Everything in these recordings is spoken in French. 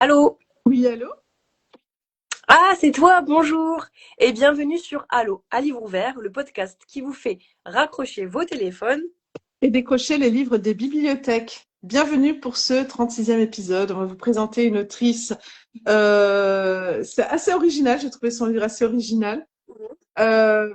Allô? Oui, allô? Ah, c'est toi, bonjour! Et bienvenue sur Allô, à livre ouvert, le podcast qui vous fait raccrocher vos téléphones. Et décrocher les livres des bibliothèques. Bienvenue pour ce 36e épisode. On va vous présenter une autrice. C'est assez original, j'ai trouvé son livre assez original. Allô,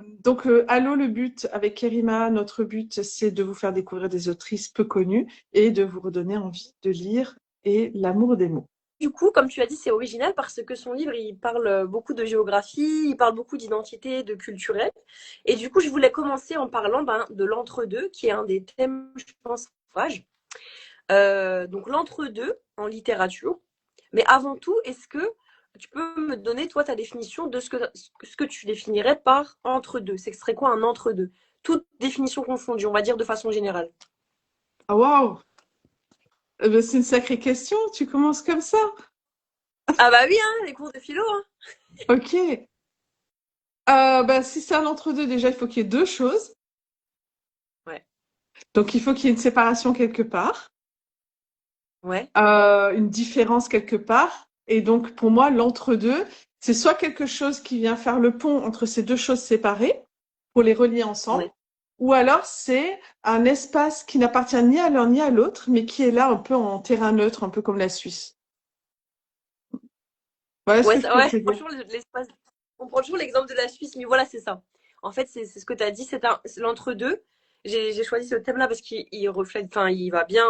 le but avec Kerima, notre but, c'est de vous faire découvrir des autrices peu connues et de vous redonner envie de lire et l'amour des mots. Du coup, comme tu as dit, c'est original parce que son livre, il parle beaucoup de géographie, il parle beaucoup d'identité, de culturel. Et du coup, je voulais commencer en parlant de l'entre-deux, qui est un des thèmes, je pense, ouvrage. Donc l'entre-deux en littérature. Mais avant tout, est-ce que tu peux me donner, toi, ta définition de ce que tu définirais par entre-deux? C'est que ce serait quoi un entre-deux? Toute définition confondue, on va dire de façon générale. Ah, waouh! C'est une sacrée question. Tu commences comme ça? Ah bah oui, hein, les cours de philo, hein. Ok. Si c'est un entre-deux, déjà, il faut qu'il y ait deux choses. Ouais, Donc, il faut qu'il y ait une séparation quelque part, ouais, une différence quelque part. Et donc, pour moi, l'entre-deux, c'est soit quelque chose qui vient faire le pont entre ces deux choses séparées pour les relier ensemble, ouais. ou alors c'est un espace qui n'appartient ni à l'un ni à l'autre, mais qui est là un peu en terrain neutre, un peu comme la Suisse. Voilà ce Ouais, que je peux ouais, te dire. franchement, l'espace. On prend toujours l'exemple de la Suisse, mais voilà, c'est ça. En fait, c'est ce que tu as dit, c'est l'entre-deux. J'ai choisi ce thème-là parce qu'il reflète, enfin, il va bien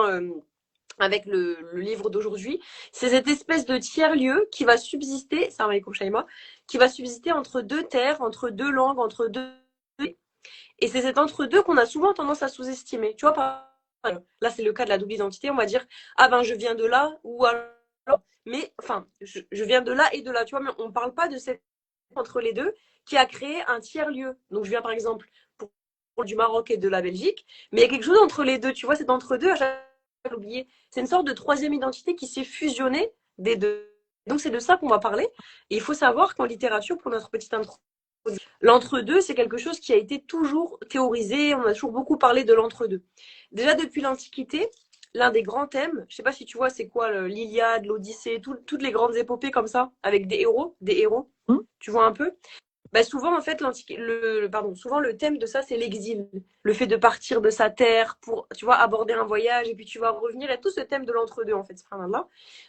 avec le livre d'aujourd'hui. C'est cette espèce de tiers-lieu qui va subsister, ça va Shaima, qui va subsister entre deux terres, entre deux langues, entre deux. Et c'est cet entre-deux qu'on a souvent tendance à sous-estimer. Tu vois, là, c'est le cas de la double identité. On va dire, ah ben, je viens de là, ou alors. Mais, enfin, je viens de là et de là, tu vois, mais on ne parle pas de cette entre les deux qui a créé un tiers-lieu. Donc, je viens par exemple du Maroc et de la Belgique, mais il y a quelque chose entre les deux, tu vois, c'est entre deux, à chaque fois oublié. C'est une sorte de troisième identité qui s'est fusionnée des deux. Donc, c'est de ça qu'on va parler. Et il faut savoir qu'en littérature, pour notre petite intro, l'entre-deux, c'est quelque chose qui a été toujours théorisé, on a toujours beaucoup parlé de l'entre-deux. Déjà depuis l'Antiquité, l'un des grands thèmes, je sais pas si tu vois, c'est quoi l'Iliade, l'Odyssée, toutes les grandes épopées comme ça, avec des héros, Hmm. tu vois un peu. Bah souvent en fait souvent le thème de ça c'est l'exil, le fait de partir de sa terre pour tu vois aborder un voyage et puis tu vas revenir et tout ce thème de l'entre-deux en fait.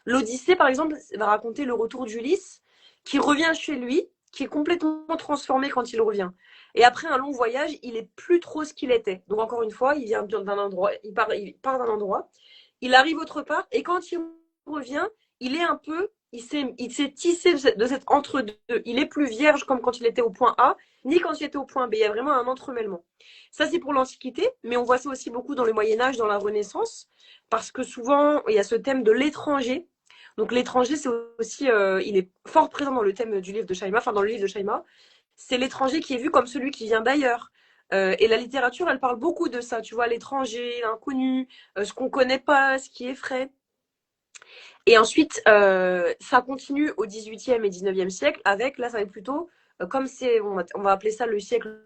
L'Odyssée par exemple va raconter le retour d'Ulysse qui revient chez lui, qui est complètement transformé quand il revient. Et après un long voyage, il est plus trop ce qu'il était. Donc encore une fois, il vient d'un endroit, il part d'un endroit, il arrive autre part et quand il revient, il est un peu il s'est tissé de cet entre-deux. Il est plus vierge comme quand il était au point A, ni quand il était au point B. Il y a vraiment un entremêlement. Ça, c'est pour l'Antiquité, mais on voit ça aussi beaucoup dans le Moyen-Âge, dans la Renaissance, parce que souvent, il y a ce thème de l'étranger. Donc, l'étranger, c'est aussi, il est fort présent dans le thème du livre de Shaima, enfin, dans le livre de Shaima. C'est l'étranger qui est vu comme celui qui vient d'ailleurs. Et la littérature, elle parle beaucoup de ça, tu vois, l'étranger, l'inconnu, ce qu'on connaît pas, ce qui effraie. Et ensuite, ça continue au 18e et 19e siècle avec, là, ça va être plutôt, comme c'est, on va appeler ça le siècle.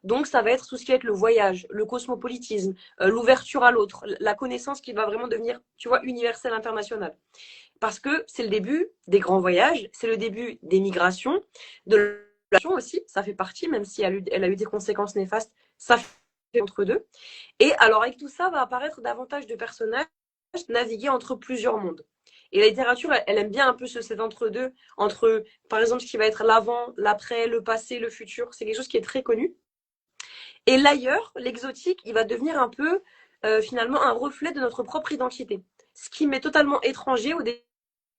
Donc, ça va être tout ce qui va être le voyage, le cosmopolitisme, l'ouverture à l'autre, la connaissance qui va vraiment devenir, tu vois, universelle, internationale. Parce que c'est le début des grands voyages, c'est le début des migrations, de la aussi, ça fait partie, même si elle a eu des conséquences néfastes, ça fait entre deux. Et alors, avec tout ça, va apparaître davantage de personnages naviguer entre plusieurs mondes. Et la littérature, elle aime bien un peu cet entre-deux, entre, par exemple, ce qui va être l'avant, l'après, le passé, le futur. C'est quelque chose qui est très connu. Et l'ailleurs, l'exotique, il va devenir un peu, finalement, un reflet de notre propre identité. Ce qui m'est totalement étranger au début.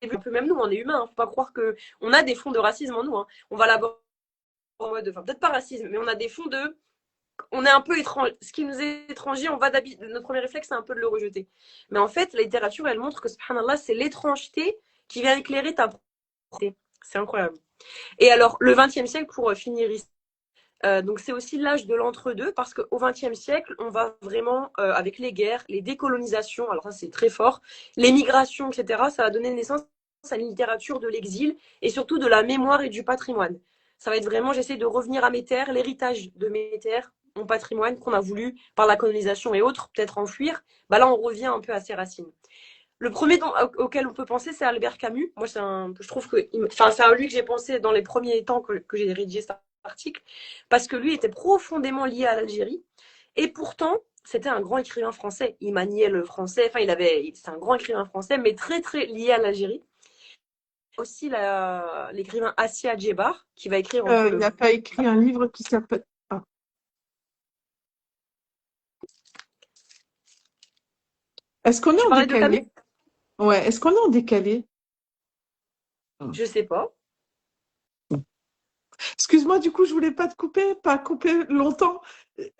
Un peu même nous, on est humains. Hein, faut pas croire que on a des fonds de racisme en nous. Hein. On va l'aborder en mode, enfin, peut-être pas racisme, mais on a des fonds de on est un peu étrange. Ce qui nous est étranger, notre premier réflexe, c'est un peu de le rejeter. Mais en fait, la littérature, elle montre que, subhanallah, c'est l'étrangeté qui vient éclairer ta pensée. C'est incroyable. Et alors, le XXe siècle, pour finir ici, donc c'est aussi l'âge de l'entre-deux, parce qu'au XXe siècle, on va vraiment, avec les guerres, les décolonisations, alors ça c'est très fort, les migrations, etc., ça va donner naissance à une littérature de l'exil, et surtout de la mémoire et du patrimoine. Ça va être vraiment, j'essaie de revenir à mes terres, l'héritage de mes terres, mon patrimoine qu'on a voulu, par la colonisation et autres, peut-être enfuir. Bah là, on revient un peu à ses racines. Le premier auquel on peut penser, c'est Albert Camus. Moi, je trouve que, enfin, c'est à lui que j'ai pensé dans les premiers temps que j'ai rédigé cet article, parce que lui était profondément lié à l'Algérie. Et pourtant, c'était un grand écrivain français. Il maniait le français. Enfin, c'est un grand écrivain français, mais très, très lié à l'Algérie. Aussi, l'écrivain Assia Djebar, qui va écrire entre Il le. n'a pas écrit un livre qui s'appelle. Ah. Est-ce qu'on est Tu en parlais de Camus? décalé? Ouais, est-ce qu'on est en décalé? Je sais pas. Excuse-moi, du coup, je voulais pas te couper, pas couper longtemps.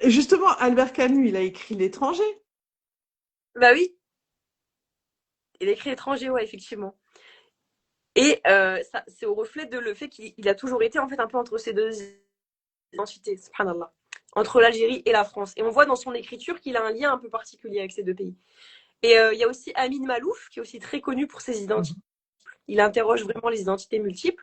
Justement, Albert Camus, il a écrit L'étranger. Bah oui, il écrit étranger, ouais, effectivement. Et ça, c'est au reflet de le fait qu'il a toujours été en fait un peu entre ces deux identités, subhanallah, entre l'Algérie et la France. Et on voit dans son écriture qu'il a un lien un peu particulier avec ces deux pays. Et il y a aussi Amin Malouf, qui est aussi très connu pour ses identités. Il interroge vraiment les identités multiples.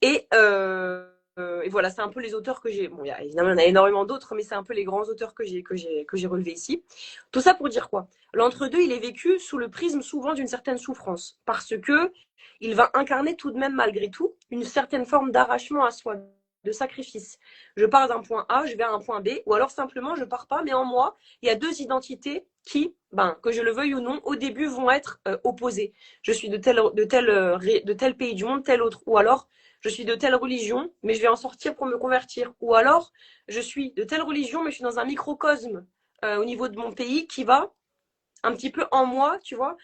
Et voilà, c'est un peu les auteurs que j'ai. Bon, évidemment, il y en a énormément d'autres, mais c'est un peu les grands auteurs que j'ai relevés ici. Tout ça pour dire quoi? L'entre-deux, il est vécu sous le prisme souvent d'une certaine souffrance, parce que il va incarner tout de même, malgré tout, une certaine forme d'arrachement à soi, de sacrifice. Je pars d'un point A, je vais à un point B, ou alors simplement, je pars pas, mais en moi, il y a deux identités qui, que je le veuille ou non, au début vont être opposées. Je suis de tel pays du monde, tel autre, ou alors je suis de telle religion, mais je vais en sortir pour me convertir. Ou alors, je suis de telle religion, mais je suis dans un microcosme au niveau de mon pays qui va un petit peu en moi, tu vois,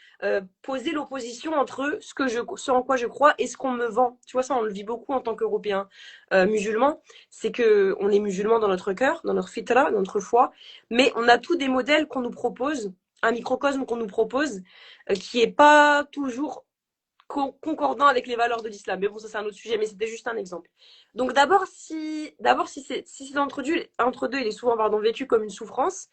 poser l'opposition entre ce en quoi je crois et ce qu'on me vend. Tu vois, ça, on le vit beaucoup en tant qu'Européens musulmans. C'est que on est musulmans dans notre cœur, dans notre fitra, dans notre foi, mais on a tous des modèles qu'on nous propose, un microcosme qu'on nous propose, qui est pas toujours concordant avec les valeurs de l'islam. Mais bon, ça c'est un autre sujet, mais c'était juste un exemple. Donc si c'est entre deux, il est souvent vécu comme une souffrance,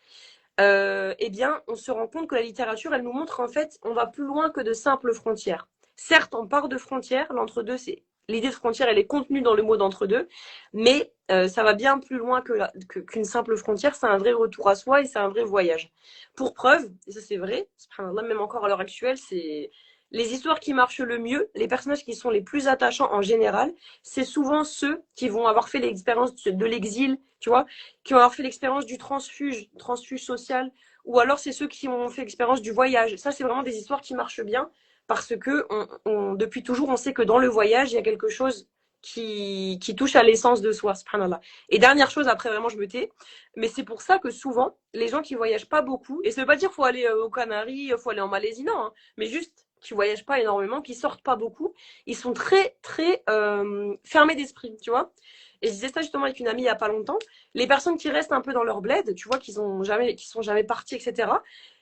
eh bien, on se rend compte que la littérature, elle nous montre en fait, on va plus loin que de simples frontières. Certes, on part de frontières, l'entre-deux, c'est l'idée de frontière, elle est contenue dans le mot d'entre-deux, mais ça va bien plus loin qu'une simple frontière. C'est un vrai retour à soi et c'est un vrai voyage. Pour preuve, et ça c'est vrai, même encore à l'heure actuelle, c'est les histoires qui marchent le mieux, les personnages qui sont les plus attachants en général, c'est souvent ceux qui vont avoir fait l'expérience de l'exil, tu vois, qui vont avoir fait l'expérience du transfuge social, ou alors c'est ceux qui ont fait l'expérience du voyage. Ça, c'est vraiment des histoires qui marchent bien parce que depuis toujours, on sait que dans le voyage, il y a quelque chose qui touche à l'essence de soi, subhanallah. Et dernière chose, après vraiment je me tais, mais c'est pour ça que souvent, les gens qui voyagent pas beaucoup, et ça veut pas dire qu'il faut aller aux Canaries, faut aller en Malaisie, non, hein, mais juste qui voyagent pas énormément, qui sortent pas beaucoup, ils sont très très fermés d'esprit, tu vois. Et je disais ça justement avec une amie il y a pas longtemps. Les personnes qui restent un peu dans leur bled, tu vois, qui sont jamais parties, etc.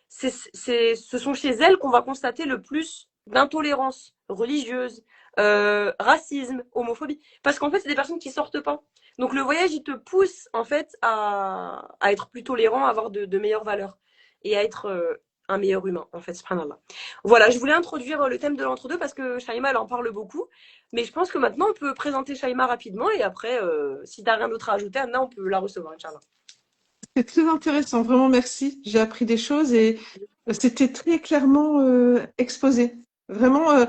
Ce sont chez elles qu'on va constater le plus d'intolérance religieuse, racisme, homophobie. Parce qu'en fait, c'est des personnes qui sortent pas. Donc le voyage, il te pousse en fait à être plus tolérant, à avoir de meilleures valeurs et à être un meilleur humain, en fait, subhanallah. Voilà, je voulais introduire le thème de l'entre-deux parce que Shaima, elle en parle beaucoup. Mais je pense que maintenant, on peut présenter Shaima rapidement et après, si tu n'as rien d'autre à ajouter, Anna, on peut la recevoir, Inch'Allah. C'est très intéressant, vraiment merci. J'ai appris des choses et c'était très clairement exposé. Vraiment,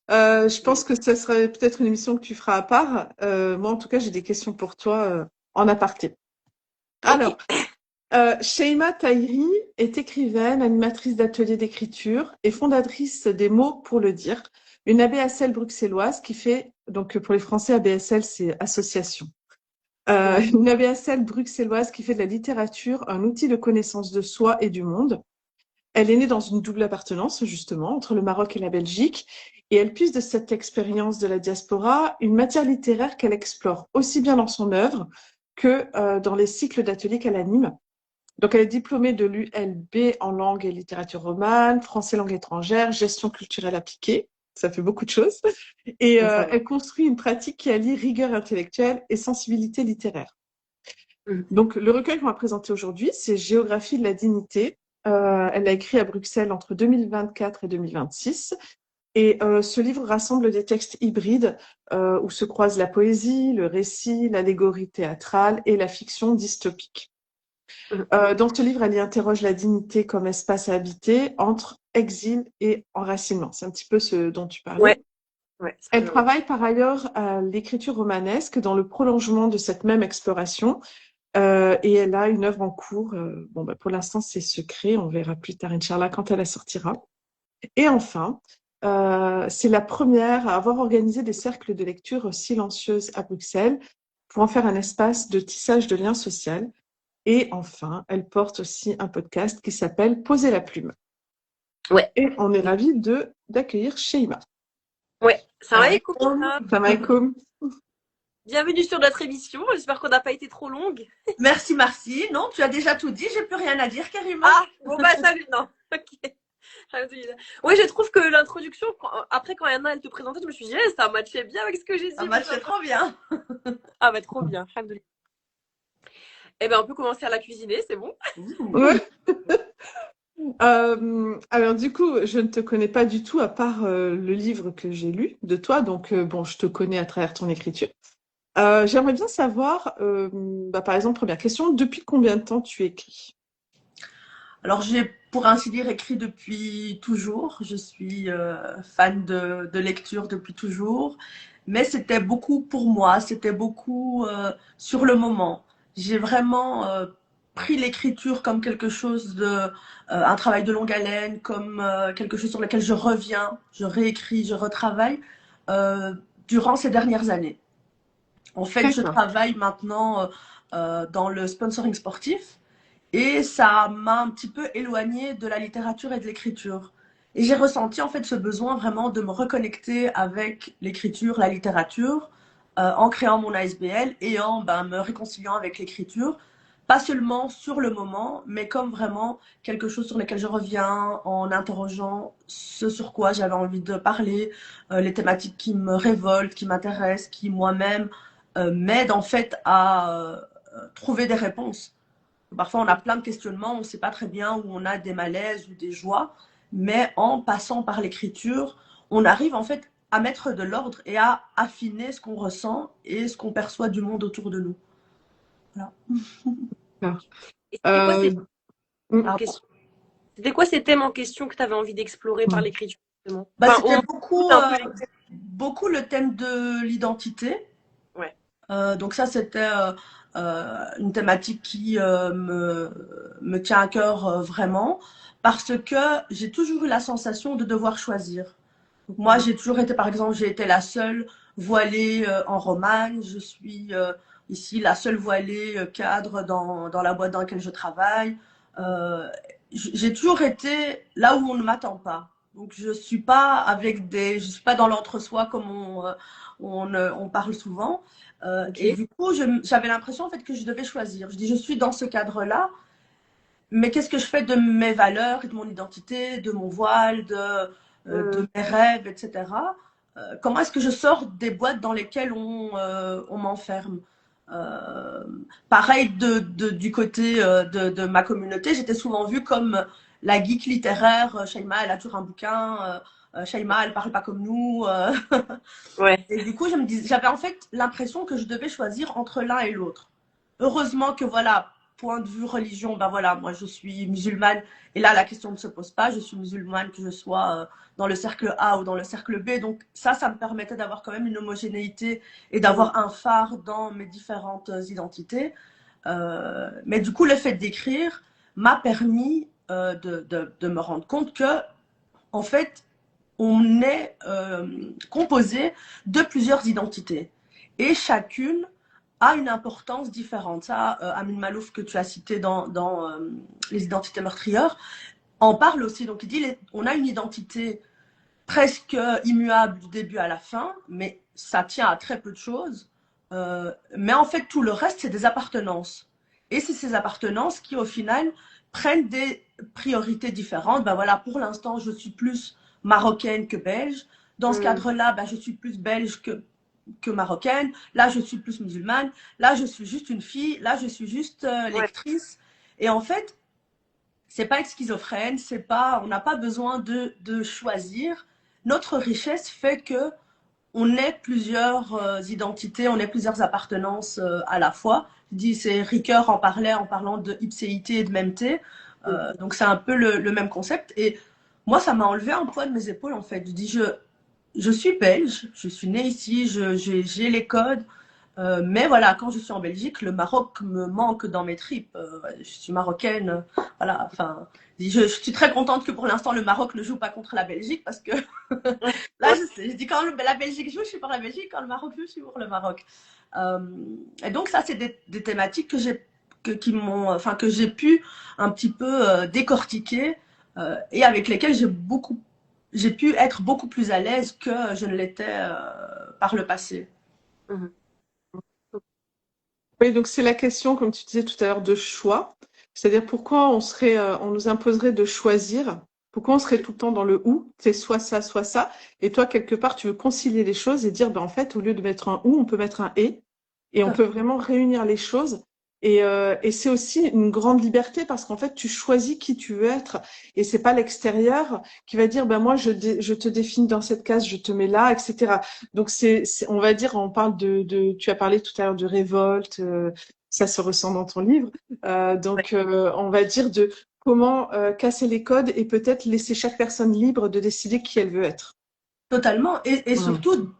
je pense que ça serait peut-être une émission que tu feras à part. Moi, en tout cas, j'ai des questions pour toi en aparté. Ok. Alors, Sheima Tahiri est écrivaine, animatrice d'ateliers d'écriture et fondatrice des Mots pour le dire, une ABSL bruxelloise qui fait, donc pour les Français, ABSL, c'est association. Une ABSL bruxelloise qui fait de la littérature un outil de connaissance de soi et du monde. Elle est née dans une double appartenance, justement, entre le Maroc et la Belgique, et elle puise de cette expérience de la diaspora une matière littéraire qu'elle explore aussi bien dans son œuvre que dans les cycles d'ateliers qu'elle anime. Donc, elle est diplômée de l'ULB en langue et littérature romane, français langue étrangère, gestion culturelle appliquée. Ça fait beaucoup de choses. Et Ça va. elle construit une pratique qui allie rigueur intellectuelle et sensibilité littéraire. Mhm. Donc, le recueil qu'on va présenter aujourd'hui, c'est Géographie de la dignité. Elle l'a écrit à Bruxelles entre 2024 et 2026. Et ce livre rassemble des textes hybrides où se croisent la poésie, le récit, l'allégorie théâtrale et la fiction dystopique. Mhm. Dans ce livre, elle y interroge la dignité comme espace à habiter entre exil et enracinement. C'est un petit peu ce dont tu parlais. Ouais, ouais, Elle subhanallah. travaille par ailleurs à l'écriture romanesque dans le prolongement de cette même exploration. Et elle a une œuvre en cours. Bon, bah, pour l'instant, c'est secret. On verra plus tard, Inch'Allah, quand elle la sortira. Et enfin, c'est la première à avoir organisé des cercles de lecture silencieuses à Bruxelles pour en faire un espace de tissage de liens sociaux. Et enfin, elle porte aussi un podcast qui s'appelle Poser la plume. Ouais, Et on est ravis de d'accueillir Sheima. ouais. Ça va, écoute. Salam. Salam alaikum. Bienvenue sur notre émission. J'espère qu'on n'a pas été trop longue. Merci, merci. Non, tu as déjà tout dit, j'ai plus rien à dire, Karima. Ah, bon bah salut, non. Ok. Alhamdoulilah. Ouais, je trouve que l'introduction, après quand Yana elle te présentait, je me suis dit, eh, ça matchait bien avec ce que j'ai dit. Ça marchait trop bien. Ah bah trop bien, alhamdoulilah. Eh ben on peut commencer à la cuisiner, c'est bon. Ouais. Alors du coup, je ne te connais pas du tout à part le livre que j'ai lu de toi, donc bon, je te connais à travers ton écriture. J'aimerais bien savoir, bah, par exemple, première question, depuis combien de temps tu écris? Alors, j'ai, pour ainsi dire, écrit depuis toujours. Je suis fan de lecture depuis toujours. Mais c'était beaucoup pour moi, c'était beaucoup sur le moment. J'ai vraiment pris l'écriture comme quelque chose un travail de longue haleine, comme quelque chose sur lequel je reviens, je réécris, je retravaille euh, durant ces dernières années. En fait, je D'accord. travaille maintenant dans le sponsoring sportif et ça m'a un petit peu éloignée de la littérature et de l'écriture. Et j'ai ressenti en fait ce besoin vraiment de me reconnecter avec l'écriture, la littérature, en créant mon ASBL et en me réconciliant avec l'écriture, pas seulement sur le moment, mais comme vraiment quelque chose sur lequel je reviens en interrogeant ce sur quoi j'avais envie de parler, les thématiques qui me révoltent, qui m'intéressent, qui moi-même m'aident en fait à trouver des réponses. Parfois, on a plein de questionnements, on ne sait pas très bien où on a des malaises ou des joies, mais en passant par l'écriture, on arrive en fait à mettre de l'ordre et à affiner ce qu'on ressent et ce qu'on perçoit du monde autour de nous. Voilà. D'accord. Et c'était quoi Euh, ces mm, en question? C'était quoi ces thèmes en question que tu avais envie d'explorer par mm. l'écriture, justement? Bah, Enfin, c'était on beaucoup, un peu les... beaucoup le thème de l'identité. Ouais. Donc ça, c'était une thématique qui me tient à cœur vraiment parce que j'ai toujours eu la sensation de devoir choisir. Donc moi, j'ai toujours été, par exemple, j'ai été la seule voilée en Romagne. Je suis ici la seule voilée cadre dans la boîte dans laquelle je travaille. Euh, j'ai toujours été là où on ne m'attend pas. Donc je suis pas je suis pas dans l'entre-soi comme on parle souvent. Et Ok. du coup, j'avais l'impression en fait que je devais choisir. Je dis, je suis dans ce cadre-là, mais qu'est-ce que je fais de mes valeurs, de mon identité, de mon voile, de mes rêves, etc. Comment est-ce que je sors des boîtes dans lesquelles on m'enferme? Euh, Pareil du côté de ma communauté, j'étais souvent vue comme la geek littéraire. Shaima, elle a toujours un bouquin. Shaima, elle parle pas comme nous. Ouais. Et du coup, j'avais en fait l'impression que je devais choisir entre l'un et l'autre. Heureusement que voilà, point de vue religion, ben voilà, moi je suis musulmane et là la question ne se pose pas. Je suis musulmane, que je sois dans le cercle A ou dans le cercle B. Donc ça me permettait d'avoir quand même une homogénéité et d'avoir un phare dans mes différentes identités. Mais du coup, le fait d'écrire m'a permis de me rendre compte que, en fait, on est composé de plusieurs identités et chacune a une importance différente. Ça, Amin Malouf, que tu as cité dans Les identités meurtrières, en parle aussi. Donc, il dit on a une identité presque immuable du début à la fin, mais ça tient à très peu de choses. Mais en fait, tout le reste, c'est des appartenances. Et c'est ces appartenances qui, au final, prennent des priorités différentes. Ben voilà, pour l'instant, je suis plus marocaine que belge. Dans ce cadre-là, ben, je suis plus belge que marocaine. Là, je suis plus musulmane. Là, je suis juste une fille. Là, je suis juste Ouais. lectrice. Et en fait, c'est pas être schizophrène, c'est pas, on n'a pas besoin de choisir. Notre richesse fait que on est plusieurs identités, on est plusieurs appartenances à la fois. dis, c'est Ricoeur en parlait en parlant de ipséité et de mêmeté. Donc c'est un peu le même concept. Et moi, ça m'a enlevé un poids de mes épaules, en fait. Je dis, je suis belge, je suis née ici, j'ai les codes. Mais voilà, quand je suis en Belgique, le Maroc me manque dans mes tripes. Je suis marocaine, voilà. Enfin, je suis très contente que pour l'instant le Maroc ne joue pas contre la Belgique parce que là, je dis quand la Belgique joue, je suis pour la Belgique, quand le Maroc joue, je suis pour le Maroc. Et donc ça, c'est des thématiques que j'ai pu un petit peu décortiquer et avec lesquelles j'ai pu être beaucoup plus à l'aise que je ne l'étais par le passé. Mhm. Oui, donc c'est la question, comme tu disais tout à l'heure, de choix. C'est-à-dire pourquoi on nous imposerait de choisir, pourquoi on serait tout le temps dans le ou, c'est soit ça, soit ça. Et toi, quelque part, tu veux concilier les choses et dire, ben, en fait, au lieu de mettre un ou, on peut mettre un et on peut vraiment réunir les choses. Et c'est aussi une grande liberté parce qu'en fait, tu choisis qui tu veux être et c'est pas l'extérieur qui va dire, ben moi, je te définis dans cette case, je te mets là, etc. Donc on va dire, on parle tu as parlé tout à l'heure de révolte, ça se ressent dans ton livre. On va dire de comment casser les codes et peut-être laisser chaque personne libre de décider qui elle veut être. Totalement. Et surtout,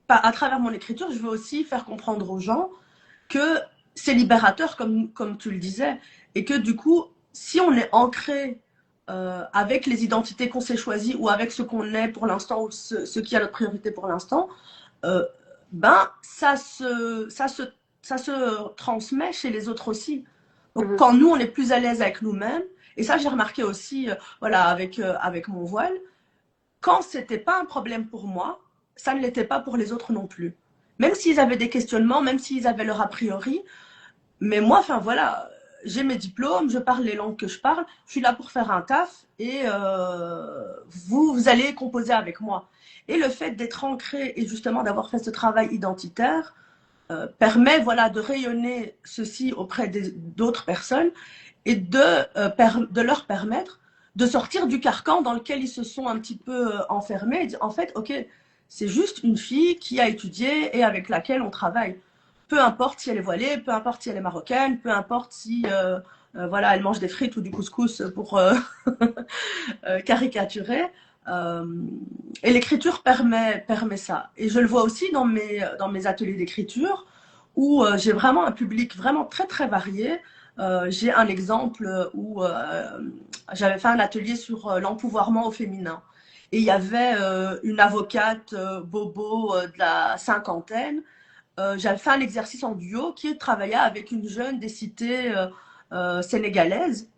à travers mon écriture, je veux aussi faire comprendre aux gens que c'est libérateur, comme tu le disais, et que du coup, si on est ancré avec les identités qu'on s'est choisies ou avec ce qu'on est pour l'instant ou ce qui a notre priorité pour l'instant, euh, ben ça se transmet chez les autres aussi. Donc quand nous on est plus à l'aise avec nous-mêmes, et ça j'ai remarqué aussi, voilà, avec mon voile, quand c'était pas un problème pour moi, ça ne l'était pas pour les autres non plus. Même s'ils avaient des questionnements, même s'ils avaient leur a priori, mais moi, enfin voilà, j'ai mes diplômes, je parle les langues que je parle, je suis là pour faire un taf et vous allez composer avec moi. Et le fait d'être ancré et justement d'avoir fait ce travail identitaire permet voilà, de rayonner ceci auprès d'autres personnes et de leur permettre de sortir du carcan dans lequel ils se sont un petit peu enfermés. En fait, ok, c'est juste une fille qui a étudié et avec laquelle on travaille. Peu importe si elle est voilée, peu importe si elle est marocaine, peu importe si voilà, elle mange des frites ou du couscous pour caricaturer. Euh, et l'écriture permet ça. Et je le vois aussi dans mes ateliers d'écriture où j'ai vraiment un public vraiment très très varié. J'ai un exemple où j'avais fait un atelier sur l'empouvoirment au féminin. Et il y avait une avocate bobo de la cinquantaine. J'avais fait un exercice en duo qui travaillait avec une jeune des cités sénégalaises.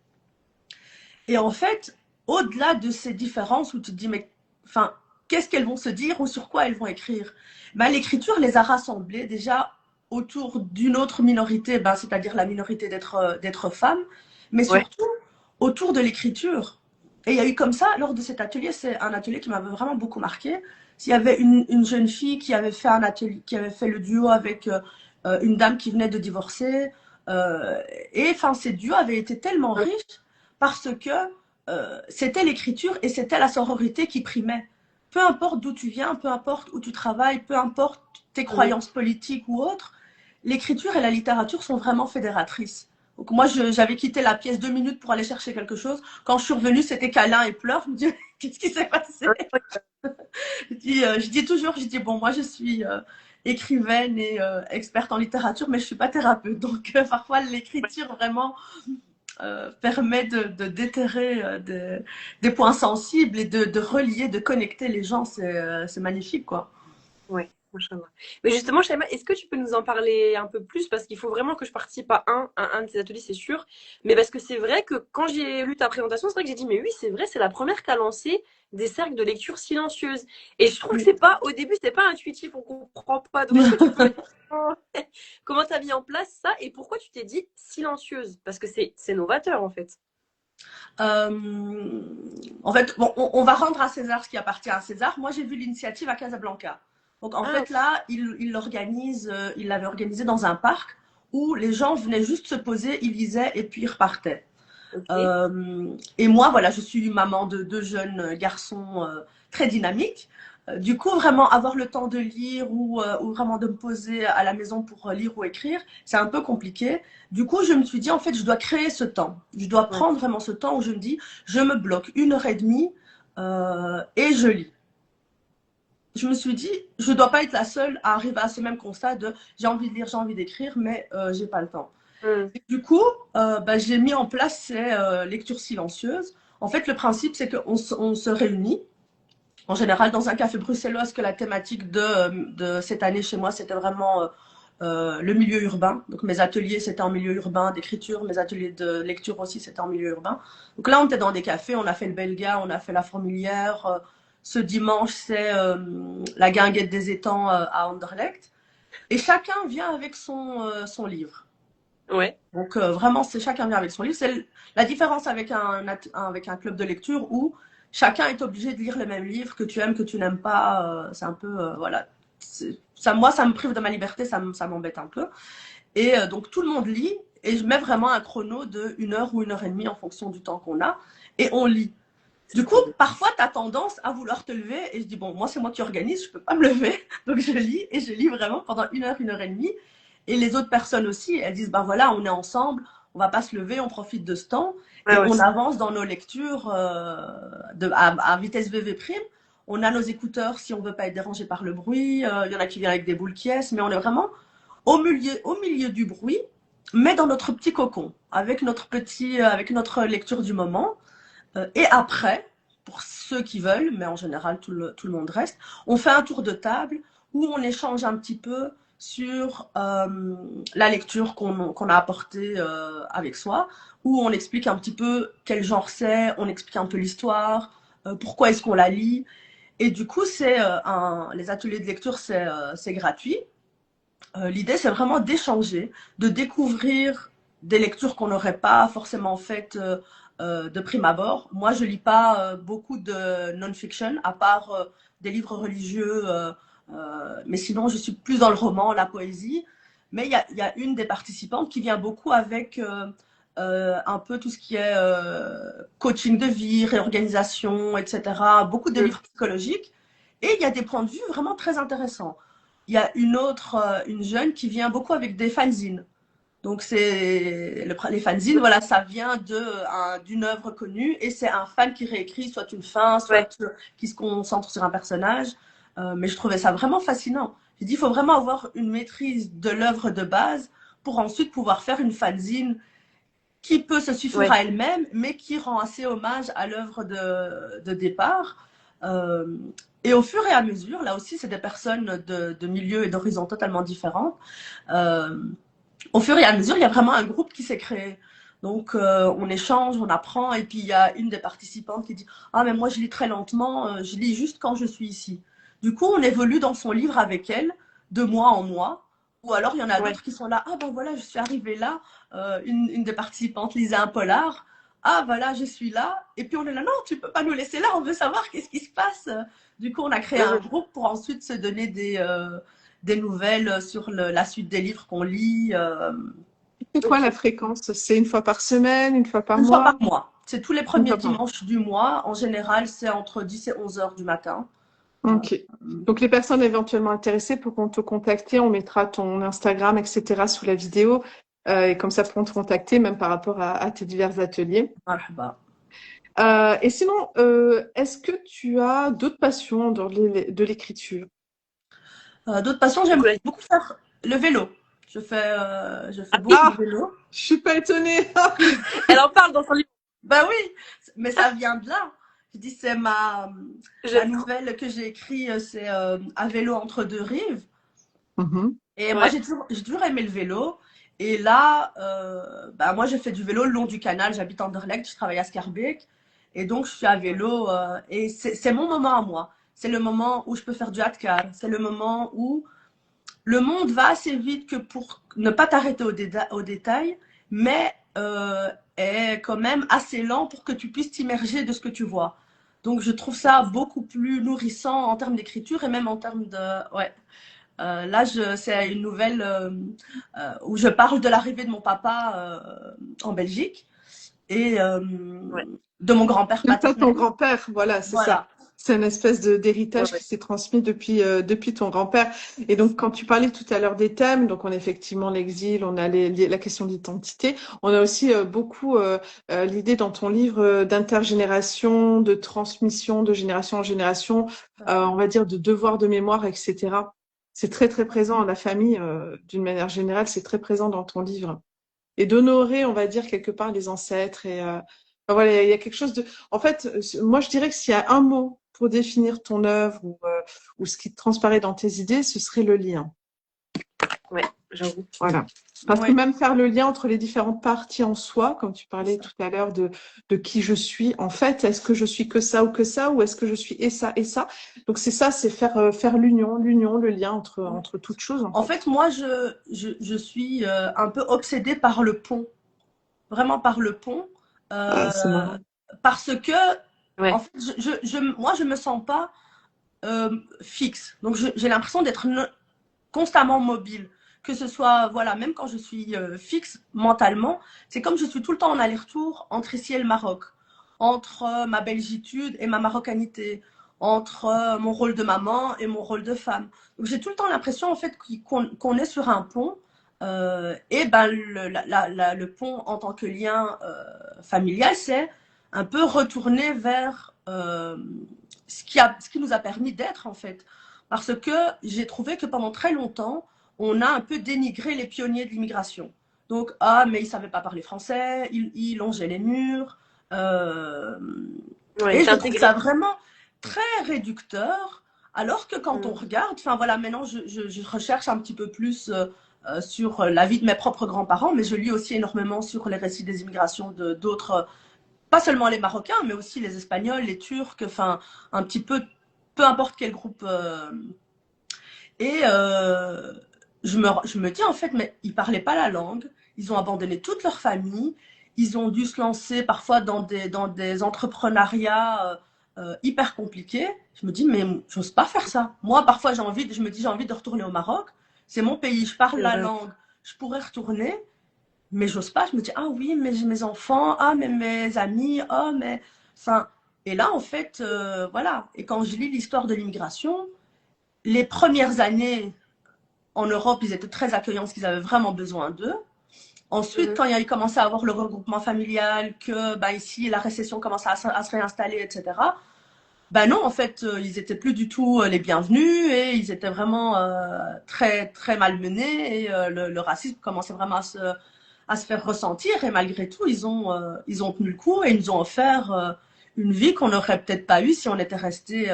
Et en fait, au-delà de ces différences où tu te dis, mais enfin, qu'est-ce qu'elles vont se dire ou sur quoi elles vont écrire, ben, l'écriture les a rassemblées déjà autour d'une autre minorité, ben, c'est-à-dire la minorité d'être femme, mais surtout autour de l'écriture. Et il y a eu comme ça, lors de cet atelier, c'est un atelier qui m'avait vraiment beaucoup marqué. Il y avait une jeune fille qui avait fait un atelier, qui avait fait le duo avec une dame qui venait de divorcer. Et enfin, ces duos avaient été tellement riches parce que c'était l'écriture et c'était la sororité qui primait. Peu importe d'où tu viens, peu importe où tu travailles, peu importe tes croyances politiques ou autres, l'écriture et la littérature sont vraiment fédératrices. Donc moi, j'avais quitté la pièce 2 minutes pour aller chercher quelque chose. Quand je suis revenue, c'était câlin et pleurs. Je me dis, qu'est-ce qui s'est passé? Je dis toujours, je dis, bon, moi, je suis écrivaine et experte en littérature, mais je suis pas thérapeute. Donc parfois, l'écriture vraiment permet de déterrer des points sensibles et de relier, de connecter les gens. C'est magnifique, quoi. Ouais, machallah. Mais justement, Shaima, est-ce que tu peux nous en parler un peu plus? Parce qu'il faut vraiment que je participe à un de ces ateliers, c'est sûr. Mais parce que c'est vrai que quand j'ai lu ta présentation, c'est vrai que j'ai dit, mais oui, c'est vrai, c'est la première qui a lancé des cercles de lecture silencieuse. Et je trouve que c'est pas, au début, c'est pas intuitif, on comprend pas. Donc, est-ce que tu peux comment tu as mis en place ça et pourquoi tu t'es dit silencieuse? Parce que c'est novateur, en fait. En fait, bon, on va rendre à César ce qui appartient à César. Moi, j'ai vu l'initiative à Casablanca. Donc, en fait, là, il l'avait organisé dans un parc où les gens venaient juste se poser, ils lisaient et puis ils repartaient. Et moi, voilà, je suis maman de 2 jeunes garçons très dynamiques. Du coup, vraiment avoir le temps de lire ou vraiment de me poser à la maison pour lire ou écrire, c'est un peu compliqué. Du coup, je me suis dit, en fait, je dois créer ce temps. Je dois Ouais. prendre vraiment ce temps où je me dis, je me bloque 1 heure et demie et je lis. Je me suis dit, je ne dois pas être la seule à arriver à ce même constat de j'ai envie de lire, j'ai envie d'écrire, mais j'ai pas le temps. Mm. Et du coup, j'ai mis en place ces lectures silencieuses. En fait, le principe, c'est qu'on on se réunit en général dans un café bruxellois, parce que la thématique de cette année chez moi, c'était vraiment le milieu urbain. Donc mes ateliers, c'était en milieu urbain d'écriture, mes ateliers de lecture aussi, c'était en milieu urbain. Donc là, on était dans des cafés, on a fait le Belga, on a fait la Fourmilière. Ce dimanche, c'est la guinguette des étangs à Anderlecht. Et chacun vient avec son livre. Ouais. Donc vraiment, c'est chacun vient avec son livre. C'est la différence avec avec un club de lecture où chacun est obligé de lire le même livre, que tu aimes, que tu n'aimes pas. C'est un peu, voilà. Ça, moi, ça me prive de ma liberté, ça m'embête un peu. Et donc tout le monde lit et je mets vraiment un chrono de 1 heure ou 1 heure et demie en fonction du temps qu'on a et on lit. Du coup, parfois, tu as tendance à vouloir te lever et je dis, bon, moi, c'est moi qui organise, je peux pas me lever. Donc, je lis et je lis vraiment pendant 1 heure, 1 heure et demie. Et les autres personnes aussi, elles disent, ben voilà, on est ensemble, on va pas se lever, on profite de ce temps Ouais, et ouais. on avance dans nos lectures à vitesse VV prime. On a nos écouteurs si on veut pas être dérangé par le bruit. Il y en a qui viennent avec des boules qui mais on est vraiment au milieu du bruit, mais dans notre petit cocon, avec avec notre lecture du moment. Et après, pour ceux qui veulent, mais en général tout le monde reste, on fait un tour de table où on échange un petit peu sur la lecture qu'on a apportée avec soi, où on explique un petit peu quel genre c'est, on explique un peu l'histoire, pourquoi est-ce qu'on la lit. Et du coup, les ateliers de lecture, c'est gratuit. L'idée, c'est vraiment d'échanger, de découvrir des lectures qu'on n'aurait pas forcément faites de prime abord. Moi, je lis pas beaucoup de non-fiction, à part des livres religieux, mais sinon, je suis plus dans le roman, la poésie. Mais il y a une des participantes qui vient beaucoup avec un peu tout ce qui est coaching de vie, réorganisation, etc. Beaucoup de livres psychologiques. Et il y a des points de vue vraiment très intéressants. Il y a une jeune qui vient beaucoup avec des fanzines. Donc, les fanzines, voilà, ça vient d'une œuvre connue et c'est un fan qui réécrit soit une fin, Ouais. soit qui se concentre sur un personnage. Mais je trouvais ça vraiment fascinant. J'ai dit, il faut vraiment avoir une maîtrise de l'œuvre de base pour ensuite pouvoir faire une fanzine qui peut se suffire Ouais. à elle-même, mais qui rend assez hommage à l'œuvre de départ. Euh, et au fur et à mesure, là aussi, c'est des personnes de milieux et d'horizons totalement différents. Au fur et à mesure, il y a vraiment un groupe qui s'est créé. Donc, on échange, on apprend, et puis il y a une des participantes qui dit ah, mais moi je lis très lentement, je lis juste quand je suis ici. Du coup, on évolue dans son livre avec elle, de mois en mois. Ou alors, il y en a Ouais. d'autres qui sont là ah, ben voilà, je suis arrivée là. Une des participantes lisait un polar. Ah, voilà, je suis là. Et puis, on est là non, tu peux pas nous laisser là, on veut savoir qu'est-ce qui se passe. Du coup, on a créé un Mhm. groupe pour ensuite se donner des nouvelles sur la suite des livres qu'on lit. C'est quoi Ok. la fréquence? C'est une fois par semaine, une fois par Une fois mois? par mois. C'est tous les Une premiers fois par mois. dimanches du mois. En général, c'est entre 10 et 11 heures du matin. Ok. Donc, les personnes éventuellement intéressées pourront te contacter. On mettra ton Instagram, etc. sous la vidéo. Et comme ça, pourront te contacter, même par rapport à tes divers ateliers. Marhaba. Et sinon, est-ce que tu as d'autres passions dans de l'écriture? D'autres passions, Du j'aime coup, là... beaucoup faire le vélo. Je fais Ah oui, beaucoup de Ah, vélo. je suis pas étonnée. elle en parle dans son livre. Ben oui, mais ça vient de là. Je dis, c'est la J'aime trop. nouvelle que j'ai écrite, c'est À vélo entre deux rives. Mhm. Et moi, Ouais. j'ai toujours aimé le vélo. Et là, bah, moi, j'ai fait du vélo le long du canal. J'habite en Anderlecht, je travaille à Schaerbeek. Et donc, je suis à vélo. Et c'est mon moment à moi. C'est le moment où je peux faire du hardcar. C'est le moment où le monde va assez vite que pour ne pas t'arrêter aux détails, mais est quand même assez lent pour que tu puisses t'immerger de ce que tu vois. Donc, je trouve ça beaucoup plus nourrissant en termes d'écriture et même en termes de... Ouais. Là, c'est une nouvelle où je parle de l'arrivée de mon papa en Belgique et Ouais. de mon grand-père J'aime pas ton paternel. grand-père, voilà, c'est ça. Voilà. C'est une espèce Ouais, d'héritage ouais. qui s'est transmis depuis ton grand-père. Et donc, quand tu parlais tout à l'heure des thèmes, donc on a effectivement l'exil, on a la question d'identité, on a aussi beaucoup l'idée dans ton livre d'intergénération, de transmission de génération en génération, on va dire de devoir de mémoire, etc. C'est très, très présent. La famille, d'une manière générale, c'est très présent dans ton livre. Et d'honorer, on va dire, quelque part les ancêtres. Enfin, voilà, il y a quelque chose de. En fait, moi, je dirais que s'il y a un mot pour définir ton œuvre ou ce qui te transparaît dans tes idées, ce serait le lien. Ouais, j'avoue. Voilà. Parce que Oui, même faire le lien entre les différentes parties en soi, comme tu parlais tout à l'heure de qui je suis, en fait, est-ce que je suis que ça, ou est-ce que je suis et ça et ça? Donc c'est ça, c'est faire l'union, le lien entre toutes choses, en en fait. fait, moi, je suis un peu obsédée par le pont, vraiment par le pont, Ah, euh, c'est marrant. parce que, en Ouais. fait, moi, je me sens pas fixe. Donc, j'ai l'impression d'être constamment mobile. Que ce soit, voilà, même quand je suis fixe mentalement, c'est comme je suis tout le temps en aller-retour entre ici et le Maroc, entre ma belgitude et ma marocanité, entre mon rôle de maman et mon rôle de femme. Donc j'ai tout le temps l'impression en fait qu'on est sur un pont et ben le pont en tant que lien familial, c'est un peu retourner vers ce qui nous a permis d'être en fait. Parce que j'ai trouvé que pendant très longtemps, on a un peu dénigré les pionniers de l'immigration. Donc, ah, mais ils ne savaient pas parler français, ils longeaient les murs. euh, Ouais, et je trouve ça t'intégrer. vraiment très réducteur. Alors que quand on Mm. regarde, enfin voilà, maintenant je recherche un petit peu plus sur la vie de mes propres grands-parents, mais je lis aussi énormément sur les récits des immigrations de d'autres, pas seulement les Marocains, mais aussi les Espagnols, les Turcs, enfin un petit peu importe quel groupe. Et je me dis en fait, mais ils parlaient pas la langue, ils ont abandonné toute leur famille, ils ont dû se lancer parfois dans des entrepreneuriats hyper compliqués. Je me dis, mais j'ose pas faire ça. Moi, parfois, je me dis, j'ai envie de retourner au Maroc. C'est mon pays, je parle C'est la vrai. langue, je pourrais retourner, mais j'ose pas. Je me dis, ah oui, mais j'ai mes enfants, ah, mais mes amis, ah, mais. Enfin, et là, en fait, voilà. Et quand je lis l'histoire de l'immigration, les premières années, en Europe, ils étaient très accueillants parce qu'ils avaient vraiment besoin d'eux. Ensuite, Mhm. quand il a commencé à avoir le regroupement familial, que bah, ici la récession commençait à se réinstaller, etc. Ben non, en fait, ils étaient plus du tout les bienvenus et ils étaient vraiment très très malmenés et le racisme commençait vraiment à se faire ressentir. Et malgré tout, ils ont tenu le coup et ils nous ont offert une vie qu'on n'aurait peut-être pas eue si on était resté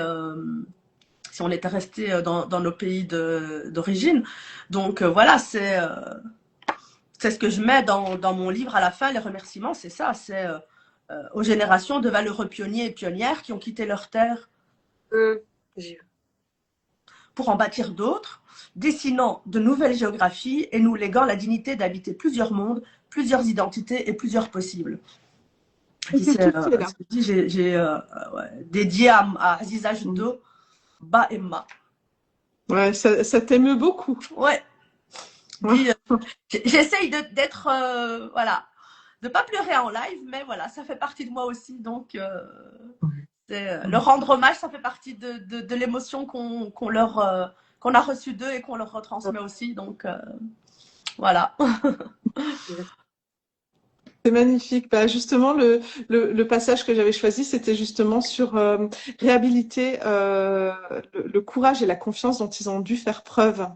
dans nos pays d'origine. Donc voilà, c'est ce que je mets dans mon livre à la fin, les remerciements, c'est ça, c'est aux générations de valeureux pionniers et pionnières qui ont quitté leur terre Mm. J'ai- pour en bâtir d'autres, dessinant de nouvelles géographies et nous léguant la dignité d'habiter plusieurs mondes, plusieurs identités et plusieurs possibles. Et Qui c'est c'est tout est là. ce que je dis, j'ai ouais, dédié à Aziza Mm. Judo, Ba Emma. Ouais, ça t'aime beaucoup. Ouais, Ouais. dit, j'essaye d'être, voilà, de pas pleurer en live, mais voilà, ça fait partie de moi aussi, donc leur rendre hommage, ça fait partie de l'émotion qu'on a reçue d'eux et qu'on leur retransmet aussi, donc voilà. C'est magnifique. Bah, justement, le passage que j'avais choisi, c'était justement sur réhabiliter le courage et la confiance dont ils ont dû faire preuve.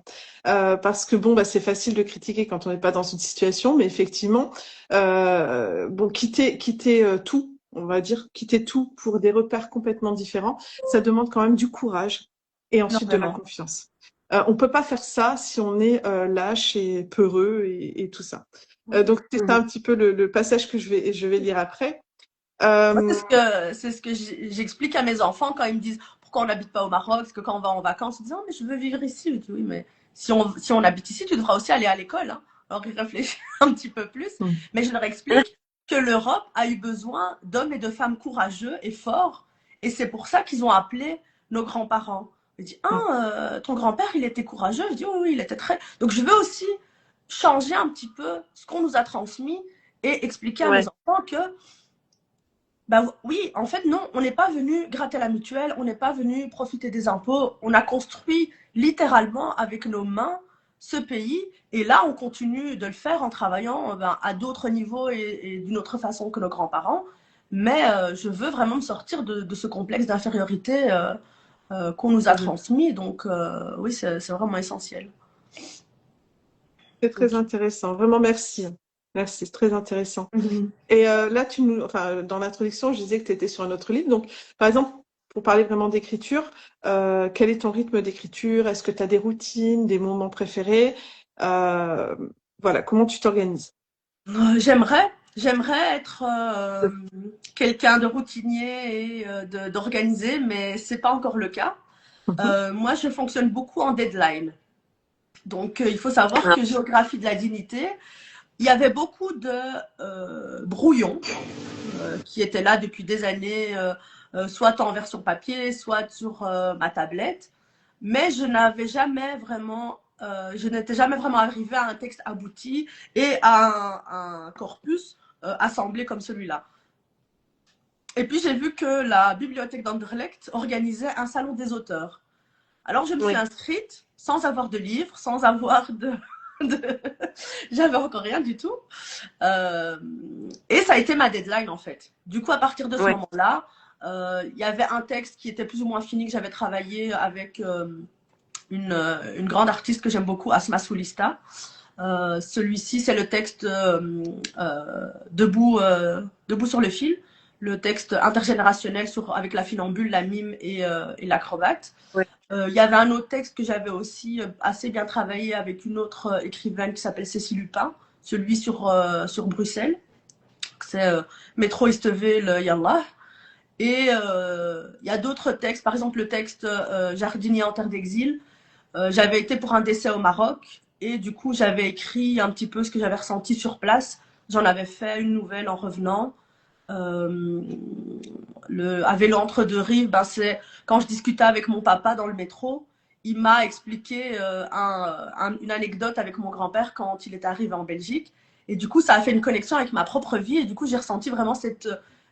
Parce que bon, bah, c'est facile de critiquer quand on n'est pas dans une situation, mais effectivement, bon, quitter tout, on va dire, quitter tout pour des repères complètement différents, ça demande quand même du courage et ensuite de la Énormément. confiance. On peut pas faire ça si on est lâche et peureux et tout ça. Donc c'est ça Mhm. un petit peu le passage que je vais lire après. Moi, Euh, c'est ce que j'explique à mes enfants quand ils me disent pourquoi on n'habite pas au Maroc, parce que quand on va en vacances, ils disent oh, mais je veux vivre ici. Je dis oui, mais si on habite ici, tu devras aussi aller à l'école. Hein. Alors ils réfléchissent un petit peu plus, mais je leur explique que l'Europe a eu besoin d'hommes et de femmes courageux et forts, et c'est pour ça qu'ils ont appelé nos grands-parents. Je dis ah, ton grand-père, il était courageux. Je dis oui, oui, il était très. Donc je veux aussi changer un petit peu ce qu'on nous a transmis et expliquer à mes Ouais. enfants que Bah oui, en fait, non, on n'est pas venu gratter la mutuelle, on n'est pas venu profiter des impôts. On a construit littéralement avec nos mains ce pays. Et là, on continue de le faire en travaillant ben, à d'autres niveaux et d'une autre façon que nos grands-parents. Mais je veux vraiment me sortir de ce complexe d'infériorité qu'on nous a Mhm. transmis. Donc, oui, c'est vraiment essentiel. C'est très Ok. intéressant. Vraiment, merci. Merci, c'est très intéressant. Mhm. Et là, enfin, dans l'introduction, je disais que tu étais sur un autre livre. Donc, par exemple, pour parler vraiment d'écriture, quel est ton rythme d'écriture? Est-ce que tu as des routines, des moments préférés? Euh, voilà, comment tu t'organises? J'aimerais être quelqu'un de routinier et d'organisé, mais c'est pas encore le cas. Mhm. Moi, je fonctionne beaucoup en deadline. Donc, il faut savoir Ah, que Géographie de la dignité, il y avait beaucoup de brouillons qui étaient là depuis des années, soit en version papier, soit sur ma tablette. Mais je n'étais jamais vraiment arrivée à un texte abouti et à un corpus assemblé comme celui-là. Et puis j'ai vu que la bibliothèque d'Anderlecht organisait un salon des auteurs. Alors je me suis oui. inscrite sans avoir de livre, sans avoir de... J'avais encore rien du tout. Euh, et ça a été ma deadline en fait. Du coup, à partir de ce Ouais. moment-là, il y avait un texte qui était plus ou moins fini que j'avais travaillé avec une grande artiste que j'aime beaucoup, Asma Soulista. Celui-ci, c'est le texte Debout sur le fil, le texte intergénérationnel avec la funambule, la mime et l'acrobate. Ouais. Il y avait un autre texte que j'avais aussi assez bien travaillé avec une autre écrivaine qui s'appelle Cécile Lupin, celui sur Bruxelles. C'est Métro Isteve, Yallah. Et il y a d'autres textes, par exemple le texte Jardinier en terre d'exil. J'avais été pour un décès au Maroc et du coup j'avais écrit un petit peu ce que j'avais ressenti sur place. J'en avais fait une nouvelle en revenant. Euh, à vélo entre deux rives, ben c'est quand je discutais avec mon papa dans le métro, il m'a expliqué une anecdote avec mon grand-père quand il est arrivé en Belgique. Et du coup, ça a fait une connexion avec ma propre vie. Et du coup, j'ai ressenti vraiment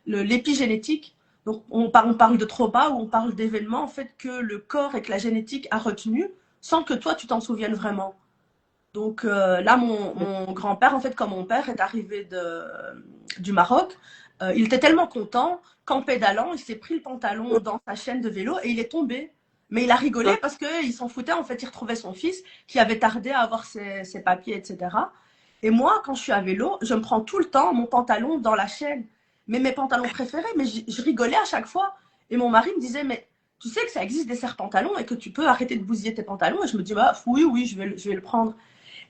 l'épigénétique. Donc, on parle de trauma ou on parle d'événements en fait que le corps et que la génétique a retenu sans que toi, tu t'en souviennes vraiment. Donc là, mon grand-père, en fait, comme mon père est arrivé du Maroc, il était tellement content qu'en pédalant, il s'est pris le pantalon dans sa chaîne de vélo et il est tombé. Mais il a rigolé parce qu'il s'en foutait, en fait, il retrouvait son fils qui avait tardé à avoir ses papiers, etc. Et moi, quand je suis à vélo, je me prends tout le temps mon pantalon dans la chaîne. Mais mes pantalons préférés, mais je rigolais à chaque fois. Et mon mari me disait, mais tu sais que ça existe des serre-pantalons et que tu peux arrêter de bousiller tes pantalons. Et je me dis, bah, oui, oui, je vais le prendre.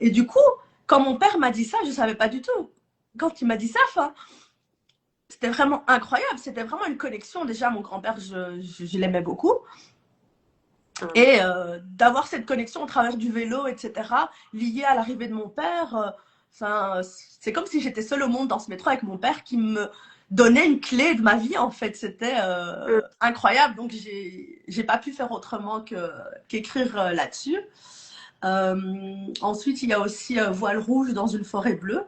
Et du coup, quand mon père m'a dit ça, je ne savais pas du tout. Quand il m'a dit ça, enfin, c'était vraiment incroyable. C'était vraiment une connexion. Déjà, mon grand-père, je l'aimais beaucoup. Et d'avoir cette connexion au travers du vélo, etc., liée à l'arrivée de mon père, c'est comme si j'étais seule au monde dans ce métro avec mon père qui me donnait une clé de ma vie, en fait. C'était incroyable. Donc, j'ai pas pu faire autrement qu'écrire là-dessus. Ensuite, il y a aussi Voile rouge dans une forêt bleue.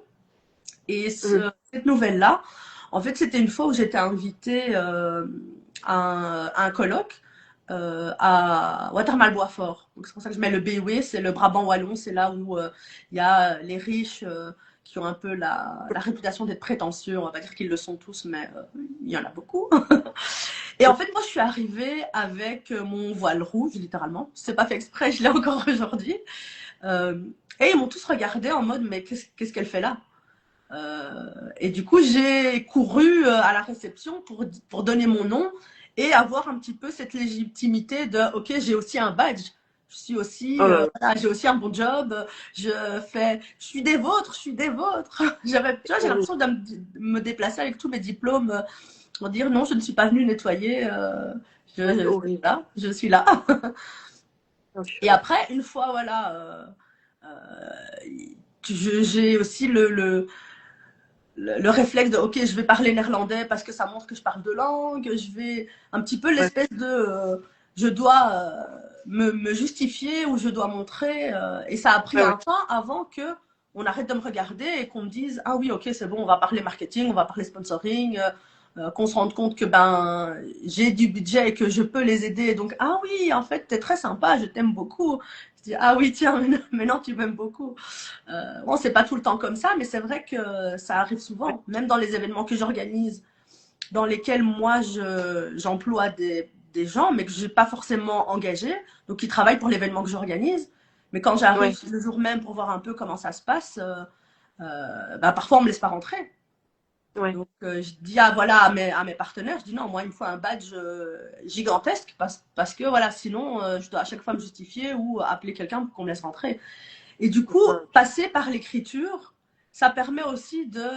Et cette nouvelle-là, en fait, c'était une fois où j'étais invitée à un colloque à Watermal-Boisfort. Donc, c'est pour ça que je mets le BW, c'est le Brabant wallon, c'est là où il y a les riches qui ont un peu la réputation d'être prétentieux. On va pas dire qu'ils le sont tous, mais il y en a beaucoup. Et en fait, moi, je suis arrivée avec mon voile rouge, littéralement. C'est pas fait exprès, je l'ai encore aujourd'hui. Euh, et ils m'ont tous regardé en mode, mais qu'est-ce qu'elle fait là? Et du coup, j'ai couru à la réception pour donner mon nom et avoir un petit peu cette légitimité de, ok, j'ai aussi un badge. Je suis aussi, Oh là là. voilà, j'ai aussi un bon job. Je suis des vôtres, je suis des vôtres. Tu vois, j'ai l'impression de me déplacer avec tous mes diplômes pour dire non, je ne suis pas venue nettoyer. C'est horrible. Je suis là. Oh, Et purée. après, une fois, voilà, j'ai aussi le réflexe de ok, je vais parler néerlandais parce que ça montre que je parle deux langues. Je vais un petit peu Ouais. l'espèce de je dois me justifier ou je dois montrer. Et ça a pris Ouais, ouais. un temps avant que on arrête de me regarder et qu'on me dise ah oui, ok, c'est bon, on va parler marketing, on va parler sponsoring. qu'on se rende compte que j'ai du budget et que je peux les aider. Donc, ah oui, en fait, t'es très sympa, je t'aime beaucoup. Je dis, ah oui, tiens, mais non, tu m'aimes beaucoup. Bon, c'est pas tout le temps comme ça, mais c'est vrai que ça arrive souvent, même dans les événements que j'organise, dans lesquels moi, j'emploie des gens, mais que j'ai pas forcément engagés, donc qui travaillent pour l'événement que j'organise. Mais quand j'arrive le jour même pour voir un peu comment ça se passe, parfois on me laisse pas rentrer. Donc je dis voilà à mes partenaires, je dis non, moi il me faut un badge gigantesque parce que voilà, sinon je dois à chaque fois me justifier ou appeler quelqu'un pour qu'on me laisse rentrer. Et du coup, passer par l'écriture, ça permet aussi de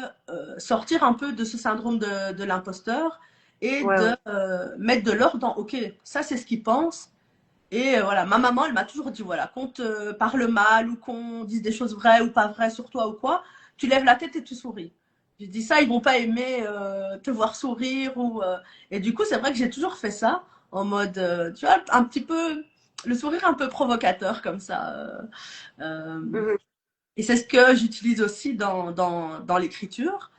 sortir un peu de ce syndrome de l'imposteur et de mettre de l'ordre dans ok, ça c'est ce qu'ils pensent. Et voilà, ma maman, elle m'a toujours dit voilà, qu'on te parle mal ou qu'on dise des choses vraies ou pas vraies sur toi ou quoi, tu lèves la tête et tu souris. Je dis ça, ils vont pas aimer te voir sourire et du coup, c'est vrai que j'ai toujours fait ça en mode, tu vois, un petit peu le sourire un peu provocateur comme ça. Et c'est ce que j'utilise aussi dans l'écriture.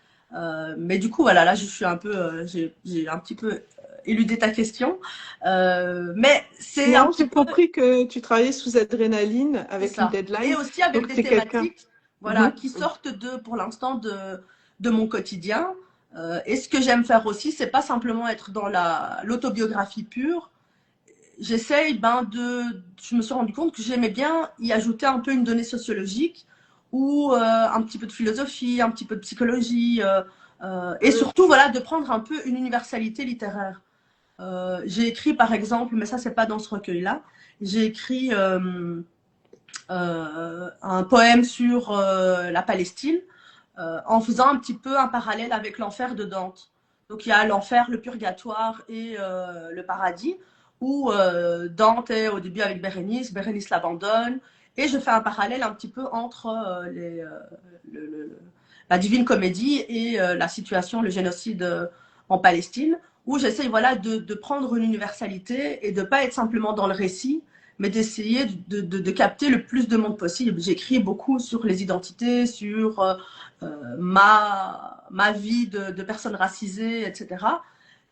Mais du coup, voilà, là, je suis un peu, j'ai un petit peu éludé ta question. Mais c'est Non, j'ai compris que tu travaillais sous adrénaline avec une deadline. Et aussi avec des thématiques voilà, qui sortent pour l'instant de mon quotidien. Et ce que j'aime faire aussi, c'est pas simplement être dans l'autobiographie pure. J'essaye, je me suis rendu compte que j'aimais bien y ajouter un peu une donnée sociologique ou un petit peu de philosophie, un petit peu de psychologie, et surtout, voilà, de prendre un peu une universalité littéraire. J'ai écrit, par exemple, mais ça, c'est pas dans ce recueil-là, j'ai écrit un poème sur la Palestine, en faisant un petit peu un parallèle avec l'enfer de Dante. Donc il y a l'enfer, le purgatoire et le paradis, où Dante est au début avec Bérénice, Bérénice l'abandonne, et je fais un parallèle un petit peu entre la Divine Comédie et la situation, le génocide en Palestine, où j'essaye voilà, de prendre une universalité et de ne pas être simplement dans le récit, mais d'essayer de capter le plus de monde possible. J'écris beaucoup sur les identités, sur ma vie de personnes racisées, etc.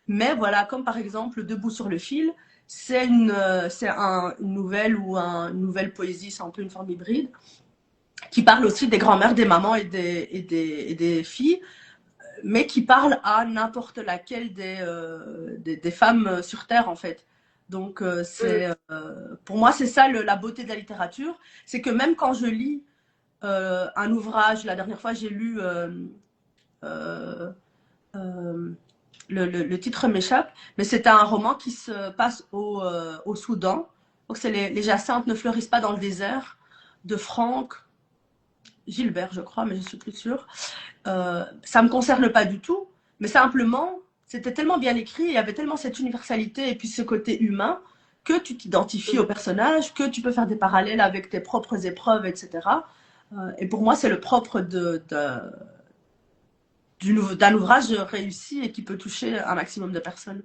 Mais voilà, comme par exemple Debout sur le fil, c'est une nouvelle ou une nouvelle poésie, c'est un peu une forme hybride, qui parle aussi des grands-mères, des mamans et des filles, mais qui parle à n'importe laquelle des femmes sur Terre, en fait. Donc, pour moi, c'est ça la beauté de la littérature, c'est que même quand je lis un ouvrage, la dernière fois, j'ai lu le titre m'échappe, mais c'est un roman qui se passe au Soudan. Donc, c'est les jacinthes ne fleurissent pas dans le désert, de Franck Gilbert, je crois, mais je suis plus sûre. Ça me concerne pas du tout, mais simplement, c'était tellement bien écrit, il y avait tellement cette universalité et puis ce côté humain que tu t'identifies au personnage, que tu peux faire des parallèles avec tes propres épreuves, etc. Et pour moi, c'est le propre d'un ouvrage réussi et qui peut toucher un maximum de personnes.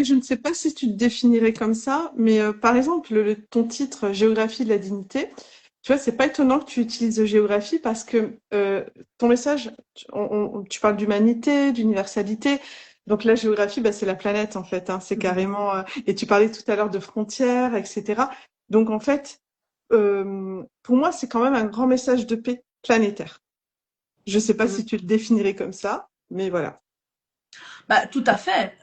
Je ne sais pas si tu te définirais comme ça, mais par exemple, ton titre Géographie de la dignité, tu vois, c'est pas étonnant que tu utilises géographie parce que ton message, tu parles d'humanité, d'universalité. Donc la géographie, c'est la planète en fait. Hein, c'est carrément. Et tu parlais tout à l'heure de frontières, etc. Donc en fait, pour moi, c'est quand même un grand message de paix planétaire. Je sais pas si tu le définirais comme ça, mais voilà. Tout à fait.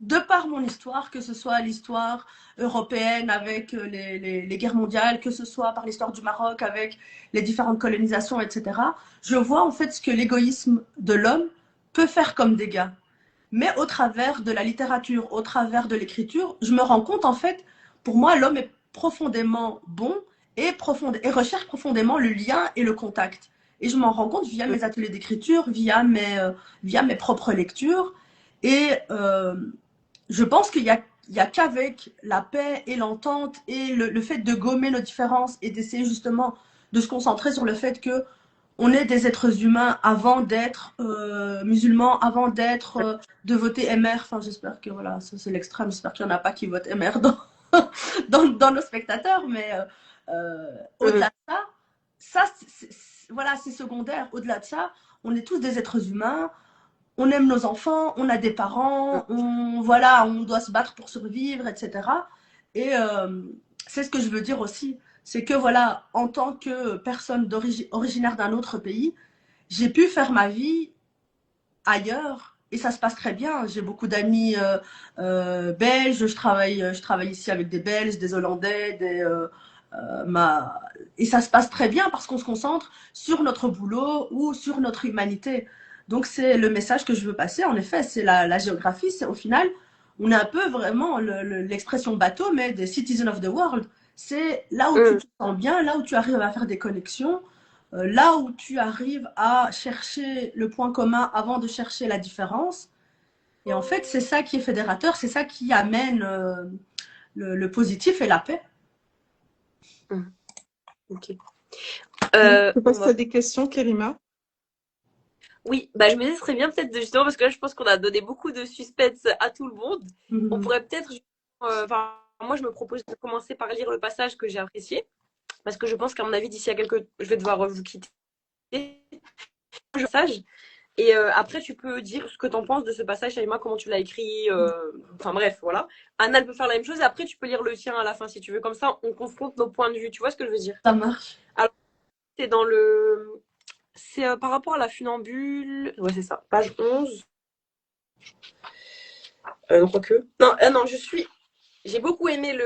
De par mon histoire, que ce soit l'histoire européenne avec les guerres mondiales, que ce soit par l'histoire du Maroc avec les différentes colonisations, etc., je vois en fait ce que l'égoïsme de l'homme peut faire comme dégâts. Mais au travers de la littérature, au travers de l'écriture, je me rends compte en fait, pour moi, l'homme est profondément bon et recherche profondément le lien et le contact. Et je m'en rends compte via mes ateliers d'écriture, via mes propres lectures. Et je pense qu'il y a qu'avec la paix et l'entente et le fait de gommer nos différences et d'essayer justement de se concentrer sur le fait que on est des êtres humains avant d'être musulmans, avant d'être de voter MR. Enfin, j'espère que voilà, ça c'est l'extrême. J'espère qu'il n'y en a pas qui votent MR dans nos spectateurs, mais au-delà de ça, voilà, c'est secondaire. Au-delà de ça, on est tous des êtres humains, on aime nos enfants, on a des parents, voilà, on doit se battre pour survivre, etc. Et c'est ce que je veux dire aussi, c'est que voilà, en tant que personne originaire d'un autre pays, j'ai pu faire ma vie ailleurs et ça se passe très bien. J'ai beaucoup d'amis belges, je travaille ici avec des Belges, des Hollandais, et ça se passe très bien parce qu'on se concentre sur notre boulot ou sur notre humanité. Donc c'est le message que je veux passer. En effet, c'est la géographie. C'est au final, on est un peu vraiment l'expression bateau, mais des citizens of the world. C'est là où tu te sens bien, là où tu arrives à faire des connexions, là où tu arrives à chercher le point commun avant de chercher la différence. Et en fait, c'est ça qui est fédérateur, c'est ça qui amène le positif et la paix. Ok. Tu passes à des questions, Kerima? Oui, bah, je me disais, ce serait bien peut-être justement, parce que là, je pense qu'on a donné beaucoup de suspense à tout le monde. On pourrait peut-être, enfin, moi, je me propose de commencer par lire le passage que j'ai apprécié, parce que je pense qu'à mon avis, d'ici à je vais devoir vous quitter. Le passage. Et après, tu peux dire ce que tu en penses de ce passage, Shaima, comment tu l'as écrit. Enfin bref, voilà. Anna, elle peut faire la même chose et après, tu peux lire le tien à la fin si tu veux. Comme ça, on confronte nos points de vue. Tu vois ce que je veux dire? Ça marche. Alors, c'est dans le. C'est par rapport à la funambule. Ouais, c'est ça. Page 11. Non, quoique. Non, non, j'ai beaucoup aimé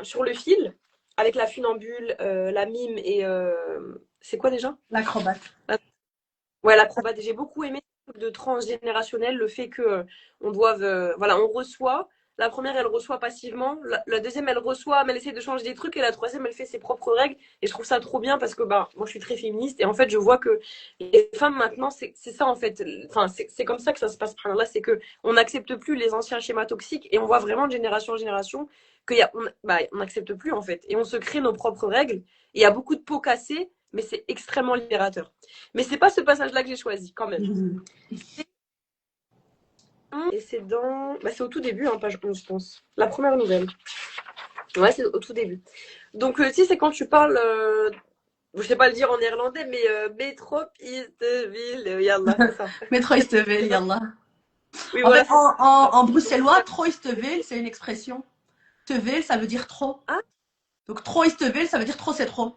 sur le fil, avec la funambule, la mime et. C'est quoi déjà? L'acrobate. Ouais, l'acrobate. J'ai beaucoup aimé le truc de transgénérationnel, le fait que on doive. Voilà, on reçoit. La première, elle reçoit passivement. La deuxième, elle reçoit, mais elle essaie de changer des trucs. Et la troisième, elle fait ses propres règles. Et je trouve ça trop bien parce que bah, moi, je suis très féministe. Et en fait, je vois que les femmes, maintenant, c'est ça, en fait. Enfin, c'est comme ça que ça se passe. Là, c'est que on n'accepte plus les anciens schémas toxiques. Et on voit vraiment de génération en génération on n'accepte plus, en fait. Et on se crée nos propres règles. Et il y a beaucoup de pots cassés, mais c'est extrêmement libérateur. Mais c'est pas ce passage-là que j'ai choisi, quand même. Et c'est dans. Bah, c'est au tout début, hein, page 11, je pense. La première nouvelle. Ouais, c'est au tout début. Donc, tu sais, c'est quand tu parles. Je sais pas le dire en néerlandais, mais Metropolistville, yallah, c'est ça. Metropolistville, yallah. Oui, En voilà. fait, en bruxellois, Troistville, c'est une expression. Teville, ça veut dire trop. Ah. Donc, Troistville, ça veut dire trop, c'est trop.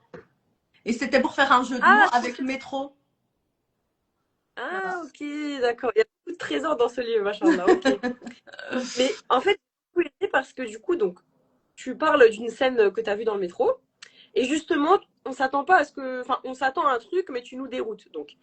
Et c'était pour faire un jeu de mots avec métro. Ah, ok, d'accord. Il y a beaucoup de trésors dans ce livre, machin-là, ok. Mais en fait, parce que du coup, donc, tu parles d'une scène que tu as vue dans le métro. Et justement, on s'attend pas à ce que. Enfin, on s'attend à un truc, mais tu nous déroutes. Donc,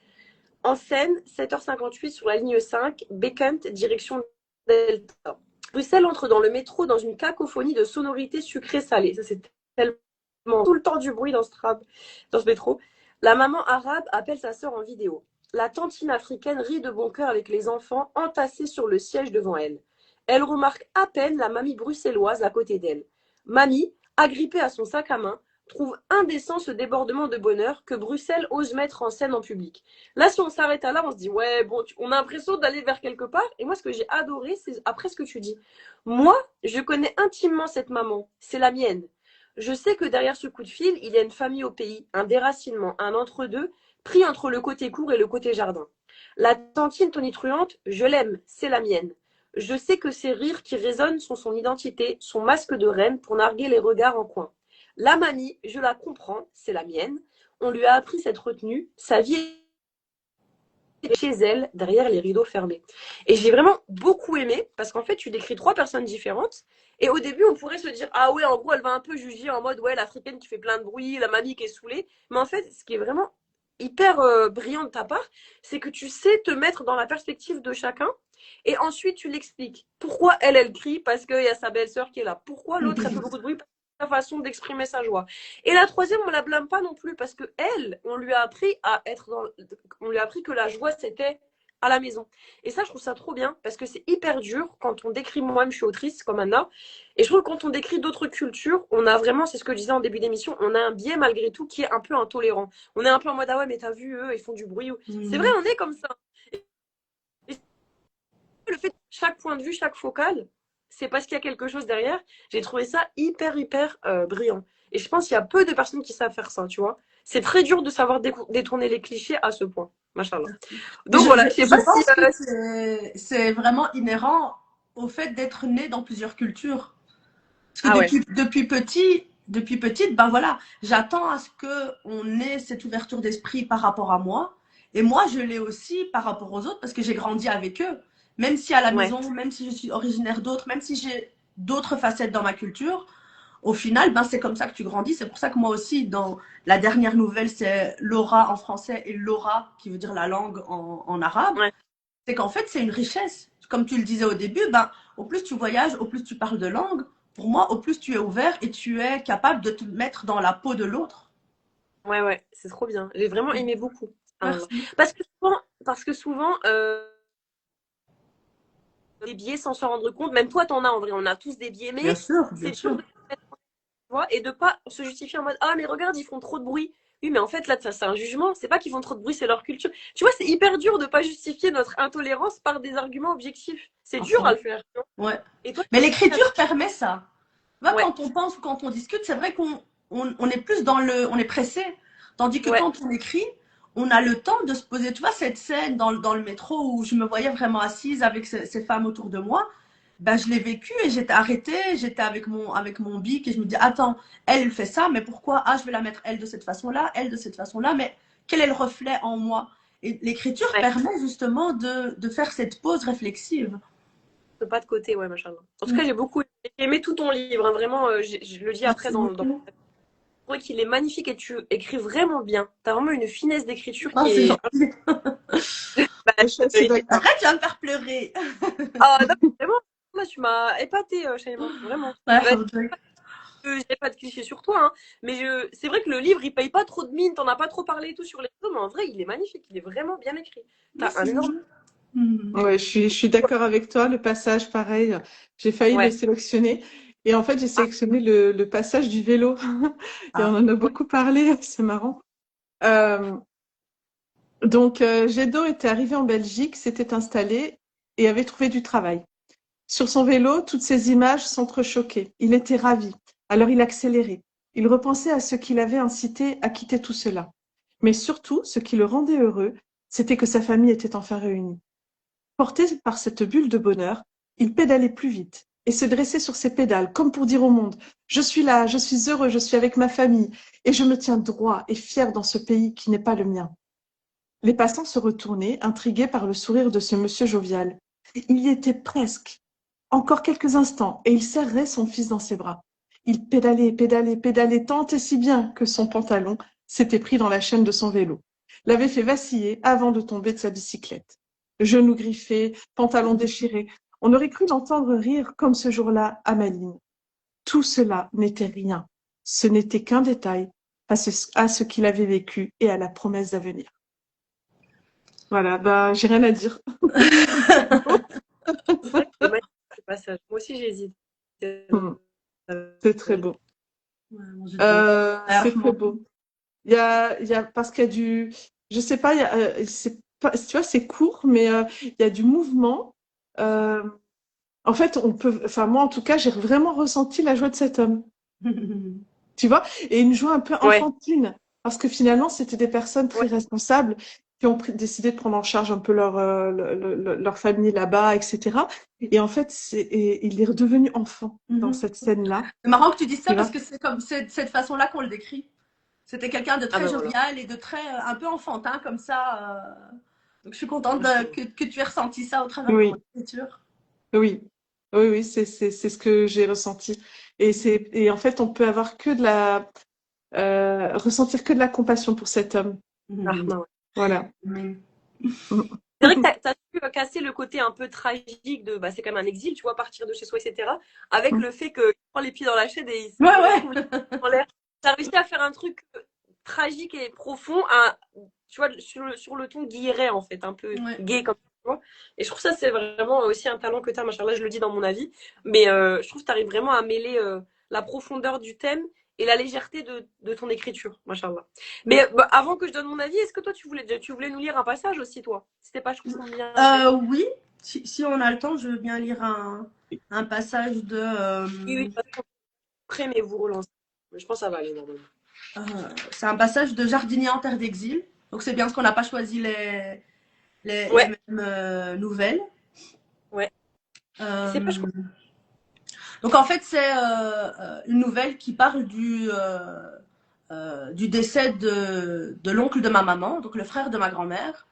en scène, 7h58 sur la ligne 5, Bécant, direction Delta. Bruxelles entre dans le métro dans une cacophonie de sonorités sucrées-salées. Ça, c'est tellement tout le temps du bruit dans ce métro. La maman arabe appelle sa sœur en vidéo. La tantine africaine rit de bon cœur avec les enfants entassés sur le siège devant elle. Elle remarque à peine la mamie bruxelloise à côté d'elle. Mamie, agrippée à son sac à main, trouve indécent ce débordement de bonheur que Bruxelles ose mettre en scène en public. Là, si on s'arrête à là, on se dit, ouais, bon, on a l'impression d'aller vers quelque part. Et moi, ce que j'ai adoré, c'est après ce que tu dis. Moi, je connais intimement cette maman. C'est la mienne. Je sais que derrière ce coup de fil, il y a une famille au pays, un déracinement, un entre-deux, pris entre le côté court et le côté jardin. La tantine tonitruante, je l'aime, c'est la mienne. Je sais que ces rires qui résonnent sont son identité, son masque de reine pour narguer les regards en coin. La mamie, je la comprends, c'est la mienne. On lui a appris cette retenue, sa vie est chez elle, derrière les rideaux fermés. Et j'ai vraiment beaucoup aimé, parce qu'en fait, tu décris 3 personnes différentes. Et au début, on pourrait se dire, ah ouais, en gros, elle va un peu juger en mode, ouais, l'africaine qui fait plein de bruit, la mamie qui est saoulée. Mais en fait, ce qui est vraiment hyper brillant de ta part, c'est que tu sais te mettre dans la perspective de chacun. Et ensuite, tu l'expliques. Pourquoi elle crie? Parce qu'il y a sa belle-sœur qui est là. Pourquoi l'autre, elle fait beaucoup de bruit? Sa façon d'exprimer sa joie. Et la troisième, on la blâme pas non plus parce que elle, on lui a appris on lui a appris que la joie c'était à la maison. Et ça, je trouve ça trop bien parce que c'est hyper dur quand on décrit, moi-même, je suis autrice comme Anna, et je trouve que quand on décrit d'autres cultures, on a vraiment, c'est ce que je disais en début d'émission, on a un biais malgré tout qui est un peu intolérant. On est un peu en mode ah ouais, mais t'as vu eux, ils font du bruit. C'est vrai, on est comme ça. Et le fait de chaque point de vue, chaque focale, c'est parce qu'il y a quelque chose derrière. J'ai trouvé ça hyper, hyper brillant. Et je pense qu'il y a peu de personnes qui savent faire ça, tu vois. C'est très dur de savoir détourner les clichés à ce point. Machallah. Merci. Mais Donc voilà, je sais je pas si... pense que c'est vraiment inhérent au fait d'être né dans plusieurs cultures. Parce que Ah ouais, depuis petite, ben voilà, j'attends à ce qu'on ait cette ouverture d'esprit par rapport à moi. Et moi, je l'ai aussi par rapport aux autres parce que j'ai grandi avec eux. Même si à la ouais. maison, même si je suis originaire d'autres, même si j'ai d'autres facettes dans ma culture, au final, ben c'est comme ça que tu grandis. C'est pour ça que moi aussi, dans la dernière nouvelle, c'est Laura en français et Laura qui veut dire la langue en arabe. Ouais. C'est qu'en fait, c'est une richesse. Comme tu le disais au début, ben, au plus tu voyages, au plus tu parles de langue, pour moi, au plus tu es ouvert et tu es capable de te mettre dans la peau de l'autre. Ouais, ouais, c'est trop bien. J'ai vraiment aimé beaucoup. Subhanallah. Merci. Parce que souvent, des biais sans s'en rendre compte, même toi, t'en as en vrai, on a tous des biais, Bien mais sûr, bien c'est dur sûr. de se mettre en voix et de pas se justifier en mode ah, mais regarde, ils font trop de bruit. Oui, mais en fait, là, ça, c'est un jugement. C'est pas qu'ils font trop de bruit, c'est leur culture. Tu vois, c'est hyper dur de pas justifier notre intolérance par des arguments objectifs. C'est À dur à fond. le faire. Tu vois. Ouais. Et toi, Mais l'écriture permet ça. Tu vois, ouais, quand on pense ou quand on discute, c'est vrai qu'on est plus on est pressé. Tandis que ouais, quand on écrit, on a le temps de se poser. Tu vois, cette scène dans le métro où je me voyais vraiment assise avec ces femmes autour de moi, ben, je l'ai vécu et j'étais arrêtée, j'étais avec mon bic et je me dis, attends, elle fait ça, mais pourquoi? Ah, je vais la mettre elle de cette façon-là, elle de cette façon-là, mais quel est le reflet en moi? Et l'écriture ouais. permet justement de faire cette pause réflexive. Pas de côté, ouais, machin. En tout cas, Mm. j'ai aimé tout ton livre, hein, vraiment, je le dis après Merci dans beaucoup. je trouve qu'il est magnifique et tu écris vraiment bien. T'as vraiment une finesse d'écriture Oh, qui c'est est. gentil. Bah, Je suis assez d'accord. Arrête, tu vas me faire pleurer. ah, non, vraiment, là, tu m'as épaté, Shaima, vraiment. Ouais, Bah, j'ai pas de cliché sur toi, hein, mais c'est vrai que le livre, il paye pas trop de mine, t'en as pas trop parlé et tout sur les réseaux, mais en vrai, il est magnifique, il est vraiment bien écrit. T'as un merci. énorme. Mm. Ouais, je suis d'accord avec toi. Le passage, pareil, j'ai failli le Ouais, sélectionner. Et en fait, j'ai ah, sélectionné le passage du vélo. Et on Ah. en a ouais, beaucoup parlé, c'est marrant. Euh, donc, Gédo était arrivé en Belgique, s'était installé et avait trouvé du travail. Sur son vélo, toutes ces images s'entrechoquaient. Il était ravi. Alors il accélérait. Il repensait à ce qui l'avait incité à quitter tout cela. Mais surtout, ce qui le rendait heureux, c'était que sa famille était enfin réunie. Porté par cette bulle de bonheur, il pédalait plus vite et se dressait sur ses pédales, comme pour dire au monde, je suis là, je suis heureux, je suis avec ma famille, et je me tiens droit et fier dans ce pays qui n'est pas le mien. Les passants se retournaient, intrigués par le sourire de ce monsieur jovial. Il y était presque. Encore quelques instants, et il serrait son fils dans ses bras. Il pédalait, pédalait, pédalait tant et si bien que son pantalon s'était pris dans la chaîne de son vélo, l'avait fait vaciller avant de tomber de sa bicyclette. Genoux griffés, pantalon déchiré, on aurait cru l'entendre rire comme ce jour-là à Malines. Tout cela n'était rien. Ce n'était qu'un détail à ce qu'il avait vécu et à la promesse d'avenir. Voilà, bah, j'ai rien à dire. C'est beau. c'est vrai que c'est magnifique ce passage. Moi aussi, j'hésite. Hmm, c'est très beau. Ouais, bon, j'ai deux. C'est très Franchement. beau. Parce qu'il y a je sais pas, c'est pas, tu vois, c'est court, mais il y a du mouvement. Euh, En fait, enfin, moi, en tout cas, j'ai vraiment ressenti la joie de cet homme, tu vois, et une joie un peu Ouais, enfantine, parce que finalement, c'était des personnes ouais. très responsables qui ont décidé de prendre en charge un peu leur famille là-bas, etc. Et en fait, il est redevenu enfant dans Mhm. cette scène-là, C'est marrant que tu dises ça tu parce vois. que c'est comme cette façon-là qu'on le décrit. C'était quelqu'un de Ah très ben voilà. jovial et de très un peu enfantin comme ça. Donc je suis contente Machallah. que tu aies ressenti ça au travers de mon Oui, écriture. oui, oui, oui, c'est ce que j'ai ressenti. Et en fait, on peut avoir que ressentir que de la compassion pour cet homme. Ah, Mhm. non, ouais. Voilà. Mhm. Mm. C'est vrai que t'as su casser le côté un peu tragique de bah, c'est quand même un exil, tu vois, partir de chez soi, etc. Avec Mm. le fait qu'il prend les pieds dans la chaîne et Ouais, il ouais. retrouve les pieds en l'air. T'as réussi à faire un truc tragique et profond, tu vois, sur le ton guilleret, en fait, un peu Ouais. gay comme ça. Tu vois. Et je trouve ça, c'est vraiment aussi un talent que tu as, machin. Là, je le dis dans mon avis. Mais je trouve que tu arrives vraiment à mêler la profondeur du thème et la légèreté de ton écriture, machallah. Mais bah, avant que je donne mon avis, est-ce que toi, tu voulais nous lire un passage aussi, toi? C'était pas, je trouve, bien fait. Oui, si on a le temps, je veux bien lire un passage de. Oui, oui, pas prêt, mais vous relancez. Mais je pense que ça va aller normalement. C'est un passage de Jardinier en terre d'exil. Donc c'est bien ce qu'on n'a pas choisi les Ouais, mêmes nouvelles. ouais. C'est pas, je Euh, donc en fait, c'est une nouvelle qui parle du décès de l'oncle de ma maman, donc le frère de ma grand-mère.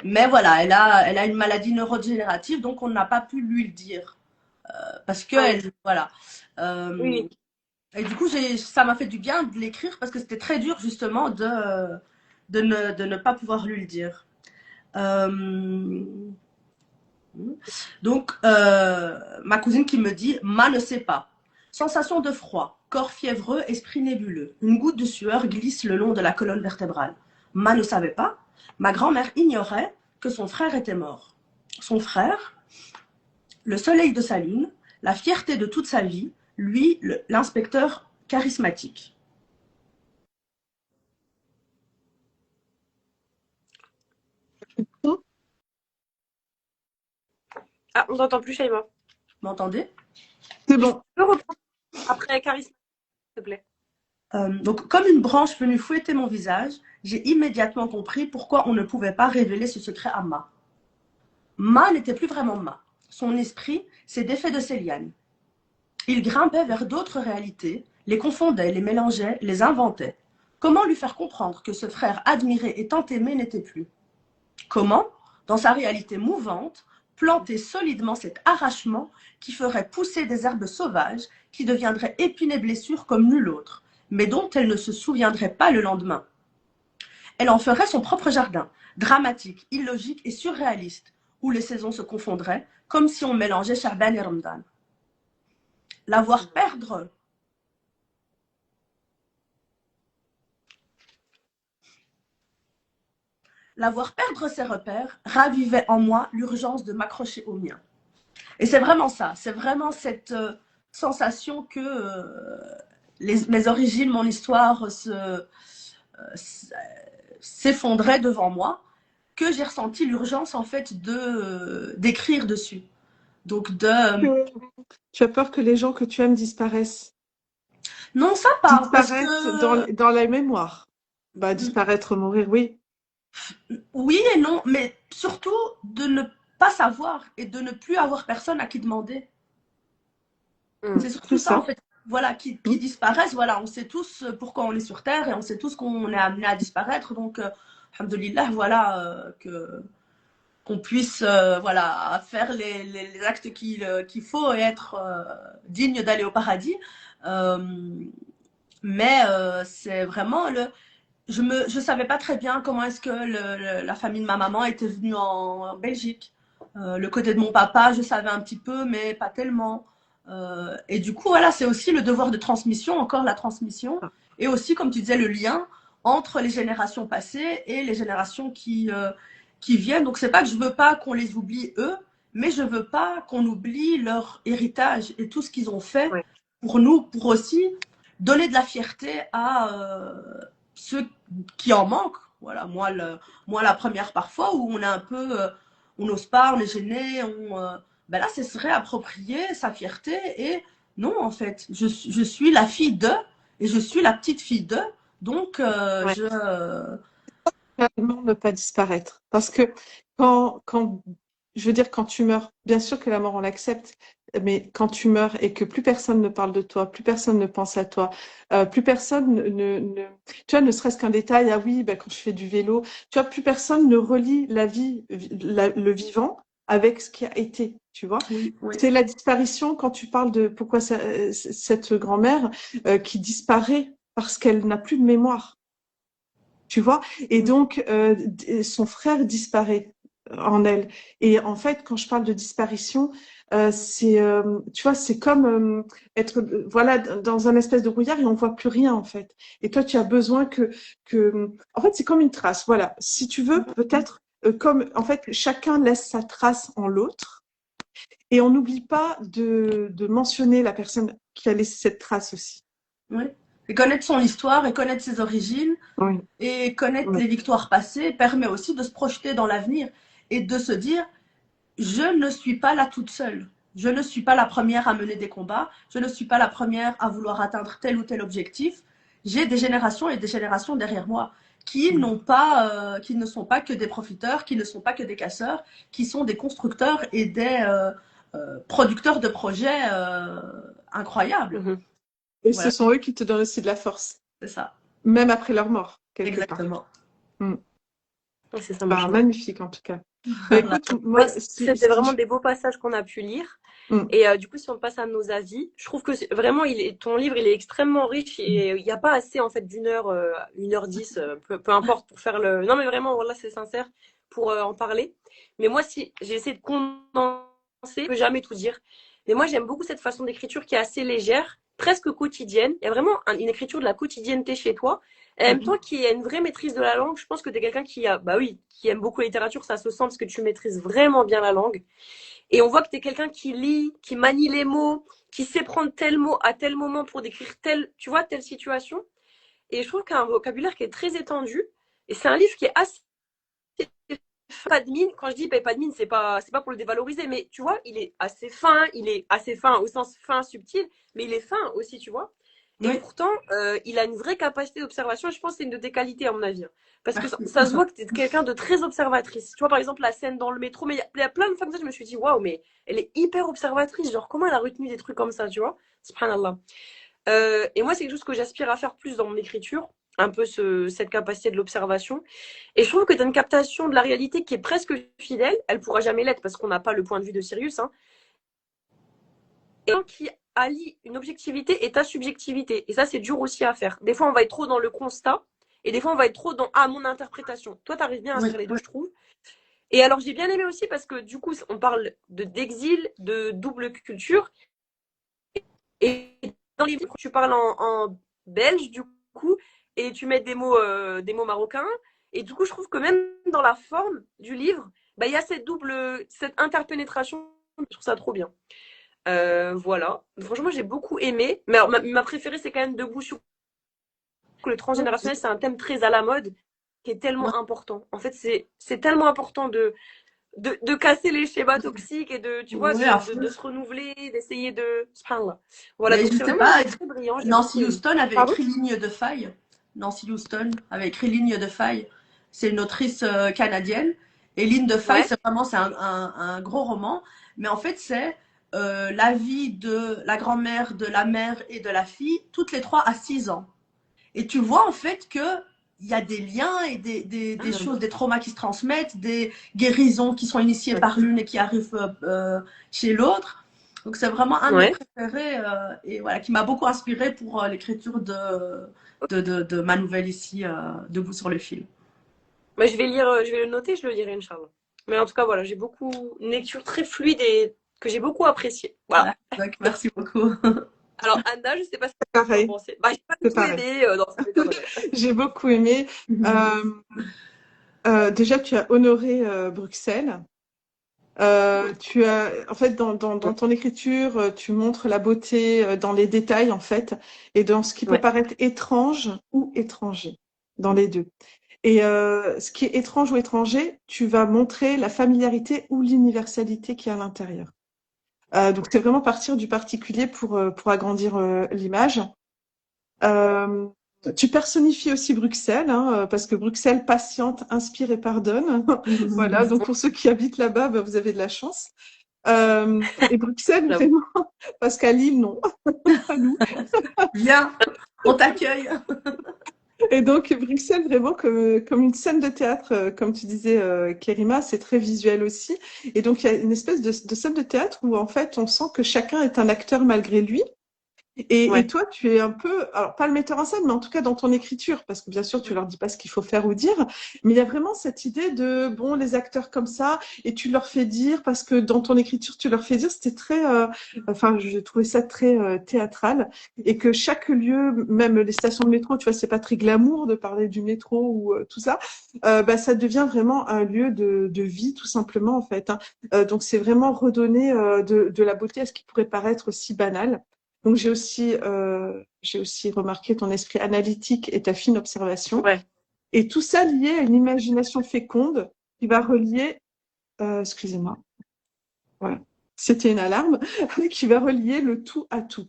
Mais voilà, elle a une maladie neurodégénérative, donc on n'a pas pu lui le dire. Parce que, Ah oui, voilà. oui, Euh, et du coup, ça m'a fait du bien de l'écrire parce que c'était très dur justement de ne pas pouvoir lui le dire. Euh, donc, ma cousine qui me dit, Ma ne sait pas. Sensation de froid, corps fiévreux, esprit nébuleux. Une goutte de sueur glisse le long de la colonne vertébrale. Ma ne savait pas. Ma grand-mère ignorait que son frère était mort. Son frère, le soleil de sa lune, la fierté de toute sa vie, lui, l'inspecteur charismatique. Bon, Ah, on t'entend plus, Shaima. M'entendez? c'est Tu bon. peux reprendre après Charisme, s'il te plaît. Donc, comme une branche venue fouetter mon visage, j'ai immédiatement compris pourquoi on ne pouvait pas révéler ce secret à Ma. Ma n'était plus vraiment Ma. Son esprit s'est défait de ses lianes. Il grimpait vers d'autres réalités, les confondait, les mélangeait, les inventait. Comment lui faire comprendre que ce frère admiré et tant aimé n'était plus? Comment, dans sa réalité mouvante, planter solidement cet arrachement qui ferait pousser des herbes sauvages, qui deviendraient épines et blessures comme nul autre, mais dont elle ne se souviendrait pas le lendemain. Elle en ferait son propre jardin, dramatique, illogique et surréaliste, où les saisons se confondraient, comme si on mélangeait Chaban et Ramadan. La voir perdre ses repères ravivait en moi l'urgence de m'accrocher au mien. Et c'est vraiment ça, c'est vraiment cette sensation que mes origines, mon histoire s'effondrait devant moi, que j'ai ressenti l'urgence en fait d'écrire dessus. Donc Tu as peur que les gens que tu aimes disparaissent. non, ça pas, parce Disparaissent que dans la mémoire. Bah, disparaître, mourir, oui. oui et non, mais surtout de ne pas savoir et de ne plus avoir personne à qui demander. C'est C'est surtout ça, en ça. fait. Voilà, qui disparaissent. Voilà, on sait tous pourquoi on est sur Terre et on sait tous qu'on est amené à disparaître. Donc, alhamdoulilah, voilà, qu'on puisse voilà, faire les actes qu'il faut et être digne d'aller au paradis. Euh, mais c'est vraiment je savais pas très bien comment est-ce que la famille de ma maman était venue en Belgique. Le côté de mon papa, je savais un petit peu, mais pas tellement. Et du coup, voilà, c'est aussi le devoir de transmission, encore la transmission, et aussi, comme tu disais, le lien entre les générations passées et les générations qui viennent. Donc, c'est pas que je veux pas qu'on les oublie eux, mais je veux pas qu'on oublie leur héritage et tout ce qu'ils ont fait Ouais. pour nous, pour aussi donner de la fierté à ceux qui en manquent. Voilà, moi la première parfois où on est un peu, on n'ose pas, on est gêné, ben là, ce serait approprier sa fierté et non, en fait, je suis la fille de et je suis la petite fille de, donc Ouais. Réellement ne pas disparaître. Parce que je veux dire, quand tu meurs, bien sûr que la mort, on l'accepte, mais quand tu meurs et que plus personne ne parle de toi, plus personne ne pense à toi, plus personne tu vois, ne serait-ce qu'un détail, ah oui, ben, quand je fais du vélo, tu vois, plus personne ne relie la vie, le vivant avec ce qui a été, tu vois. oui, oui. C'est la disparition quand tu parles de pourquoi cette grand-mère qui disparaît parce qu'elle n'a plus de mémoire. Tu vois, et donc son frère disparaît en elle. Et en fait, quand je parle de disparition, tu vois, c'est comme être, voilà, dans un espèce de brouillard et on voit plus rien en fait. Et toi, tu as besoin en fait, c'est comme une trace. Voilà, si tu veux, peut-être comme, en fait, chacun laisse sa trace en l'autre et on n'oublie pas de mentionner la personne qui a laissé cette trace aussi. Oui. Et connaître son histoire et connaître ses origines Oui, et connaître oui. les victoires passées permet aussi de se projeter dans l'avenir et de se dire je ne suis pas là toute seule. Je ne suis pas la première à mener des combats. Je ne suis pas la première à vouloir atteindre tel ou tel objectif. J'ai des générations et des générations derrière moi qui n'ont pas, qui ne sont pas que des profiteurs, qui ne sont pas que des casseurs, qui sont des constructeurs et des producteurs de projets incroyables. Mhm. Et Voilà, ce sont eux qui te donnent aussi de la force, c'est ça. même après leur mort, quelque part. Exactement. Mm. Ouais, c'est ça, Bah, machin. magnifique en tout cas. Bah, Voilà. écoute, Ouais, moi, c'était vraiment des beaux passages qu'on a pu lire. Mm. Et du coup, si on passe à nos avis, je trouve que vraiment, ton livre, il est extrêmement riche et il n'y a pas assez, en fait, d'une heure, 1h10, peu importe, pour faire le... Non, mais vraiment, voilà, c'est sincère, pour en parler. Mais moi, si j'ai essayé de condenser, je peux jamais tout dire. Mais moi, j'aime beaucoup cette façon d'écriture qui est assez légère, presque quotidienne. Il y a vraiment une écriture de la quotidienneté chez toi. Et en même temps, qui a une vraie maîtrise de la langue. Je pense que tu es quelqu'un qui a, bah oui, qui aime beaucoup la littérature, ça se sent parce que tu maîtrises vraiment bien la langue. Et on voit que tu es quelqu'un qui lit, qui manie les mots, qui sait prendre tel mot à tel moment pour décrire telle, tu vois, telle situation. Et je trouve qu'il y a un vocabulaire qui est très étendu. Et c'est un livre qui est assez pas de mine. Quand je dis pas de mine, c'est pas pour le dévaloriser, mais tu vois, il est assez fin au sens fin, subtil, mais il est fin aussi, tu vois. Et Oui, pourtant, il a une vraie capacité d'observation. Je pense que c'est une de tes qualités, à mon avis. Parce que merci. ça se voit que tu es quelqu'un de très observatrice. Tu vois, par exemple, la scène dans le métro, mais il y a plein de fois comme ça, je me suis dit, waouh, mais elle est hyper observatrice. Genre, comment elle a retenu des trucs comme ça, tu vois? Subhanallah. Et moi, c'est quelque chose que j'aspire à faire plus dans mon écriture, un peu cette capacité de l'observation. Et je trouve que tu as une captation de la réalité qui est presque fidèle. Elle pourra jamais l'être parce qu'on n'a pas le point de vue de Sirius, hein. Et qui allie une objectivité et ta subjectivité. Et ça, c'est dur aussi à faire. Des fois, on va être trop dans le constat et des fois, on va être trop dans mon interprétation. Toi, tu arrives bien à Oui, faire les deux, je trouve. Et alors, j'ai bien aimé aussi parce que du coup, on parle d'exil, de double culture. Et dans les livres, tu parles en belge, du coup, et tu mets des mots marocains. Et du coup, je trouve que même dans la forme du livre, bah, il y a cette interpénétration. Je trouve ça trop bien. Voilà. Franchement, j'ai beaucoup aimé. Mais alors, ma préférée, c'est quand même Debout sur le transgénérationnel. C'est un thème très à la mode qui est tellement important. En fait, c'est tellement important de casser les schémas toxiques et tu vois, oui, à fond. de se renouveler, d'essayer de. Subhanallah. Voilà, Mais donc je c'est sais vraiment un pas, livre très brillant. J'ai beaucoup Nancy aimé. Houston avait Pardon? écrit Ligne de faille. Nancy Houston avait écrit Ligne de faille. C'est une autrice canadienne. Et Ligne de faille, Ouais. c'est un gros roman. Mais en fait, c'est la vie de la grand-mère, de la mère et de la fille, toutes les trois à 6 ans. Et tu vois en fait que il y a des liens et des Ah, choses, des traumas qui se transmettent, des guérisons qui sont initiées ouais. par l'une et qui arrivent chez l'autre. Donc c'est vraiment un de mes Ouais. préférés et voilà, qui m'a beaucoup inspiré pour l'écriture de ma nouvelle ici, Debout sur le fil. Mais je vais le noter, je le lirai, Inch'Allah. Mais en tout cas, voilà, j'ai beaucoup, une lecture très fluide et que j'ai beaucoup appréciée. Voilà. Donc, merci beaucoup. Alors, Anna, je sais pas ce que tu en pareil, pensais. Bah, j'ai pas du c'est tout pareil. aimé, non, ça m'étonnerait. J'ai beaucoup aimé. Euh, déjà, tu as honoré Bruxelles. En fait, dans ton écriture, tu montres la beauté dans les détails, en fait, et dans ce qui peut Ouais. paraître étrange ou étranger, dans les deux. Et ce qui est étrange ou étranger, tu vas montrer la familiarité ou l'universalité qui est à l'intérieur. Donc, c'est vraiment partir du particulier pour agrandir l'image. Euh, Tu personnifies aussi Bruxelles, hein, parce que Bruxelles patiente, inspire et pardonne. Voilà, donc pour ceux qui habitent là-bas, ben, vous avez de la chance. Et Bruxelles, J'avoue. vraiment, parce qu'à Lille, non, pas nous. Viens, on t'accueille. Et donc Bruxelles, vraiment comme une scène de théâtre, comme tu disais, Kerima, c'est très visuel aussi. Et donc il y a une espèce de scène de théâtre où en fait on sent que chacun est un acteur malgré lui. Et Ouais. toi, tu es un peu, alors pas le metteur en scène, mais en tout cas dans ton écriture, parce que bien sûr, tu leur dis pas ce qu'il faut faire ou dire, mais il y a vraiment cette idée de, bon, les acteurs comme ça, et tu leur fais dire, parce que dans ton écriture, tu leur fais dire, c'était très, enfin, j'ai trouvé ça très théâtral, et que chaque lieu, même les stations de métro, tu vois, c'est pas très glamour de parler du métro ou tout ça, bah, ça devient vraiment un lieu de vie, tout simplement, en fait, hein. Donc c'est vraiment redonner de la beauté à ce qui pourrait paraître si banal. Donc j'ai aussi remarqué ton esprit analytique et ta fine observation. Ouais. Et tout ça lié à une imagination féconde qui va relier, excusez-moi, voilà, c'était une alarme, qui va relier le tout à tout.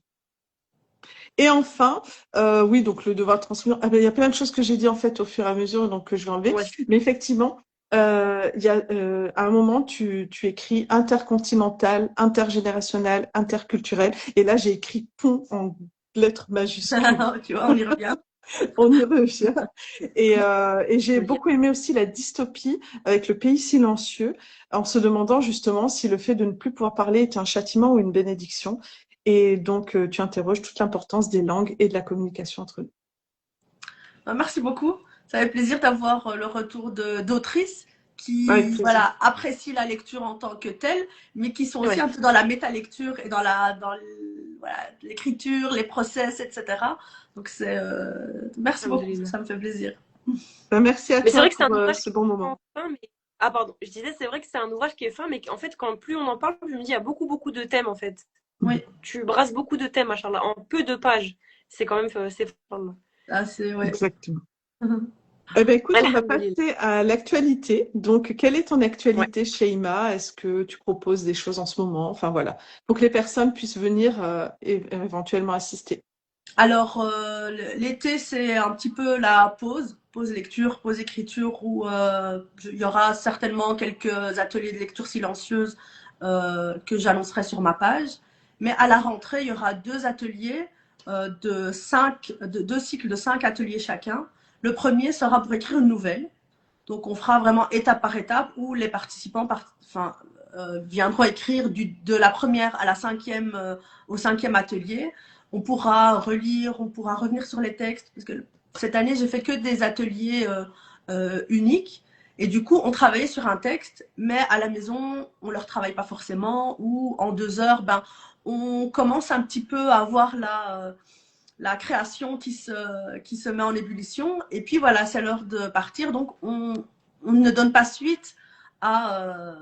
Et enfin, oui, donc le devoir de transmission. Ah ben, il y a plein de choses que j'ai dit en fait au fur et à mesure, donc que je vais enlever. Ouais. Mais effectivement, il y a à un moment tu écris intercontinental, intergénérationnel, interculturel. Et là, j'ai écrit pont en lettres majuscules. Tu vois, on y revient. On y revient. Et j'ai Ok. beaucoup aimé aussi la dystopie avec le pays silencieux, en se demandant justement si le fait de ne plus pouvoir parler est un châtiment ou une bénédiction. Et donc, tu interroges toute l'importance des langues et de la communication entre nous. Merci beaucoup. Ça fait plaisir d'avoir le retour d'autrices Avec qui plaisir. voilà, apprécient la lecture en tant que telle, mais qui sont aussi Ouais. un peu dans la métalecture et dans voilà, l'écriture, les process, etc. Donc c'est merci beaucoup, Alhamdulillah. ça me fait plaisir. Ben, merci à Mais c'est toi vrai que c'est pour un ouvrage ce qui bon est moment. fin, mais... Ah pardon, je disais c'est vrai que c'est un ouvrage qui est fin, mais en fait quand plus on en parle, plus je me dis il y a beaucoup de thèmes en fait. Oui, Tu brasses beaucoup de thèmes, machallah, en peu de pages. C'est quand même c'est fort. c'est ouais. Exactement. Eh ben, écoute, on va Alhamdulillah. passer à l'actualité. Donc, quelle est ton Ouais. actualité, Sheima? Est-ce que tu proposes des choses en ce moment? Enfin, voilà. Pour que les personnes puissent venir et éventuellement assister. Alors l'été c'est un petit peu la pause lecture, pause écriture où il y aura certainement quelques ateliers de lecture silencieuse que j'annoncerai sur ma page. Mais à la rentrée, il y aura deux ateliers deux cycles de 5 ateliers chacun. Le premier sera pour écrire une nouvelle. Donc on fera vraiment étape par étape où les participants viendront écrire de la première à la cinquième au cinquième atelier. On pourra relire, on pourra revenir sur les textes parce que cette année j'ai fait que des ateliers uniques et du coup on travaillait sur un texte, mais à la maison on le retravaille pas forcément ou en 2 heures on commence un petit peu à avoir la création qui se met en ébullition. Et puis voilà, c'est l'heure de partir. Donc on ne donne pas suite à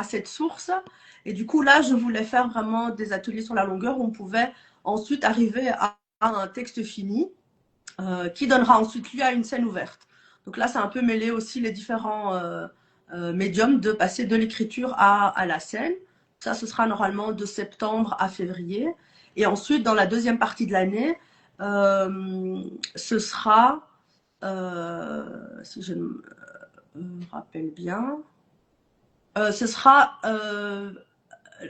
cette source. Et du coup, là, je voulais faire vraiment des ateliers sur la longueur où on pouvait ensuite arriver à un texte fini qui donnera ensuite lieu à une scène ouverte. Donc là, c'est un peu mêlé aussi les différents médiums de passer de l'écriture à la scène. Ça, ce sera normalement de septembre à février. Et ensuite, dans la deuxième partie de l'année, ce sera, si je me rappelle bien, ce sera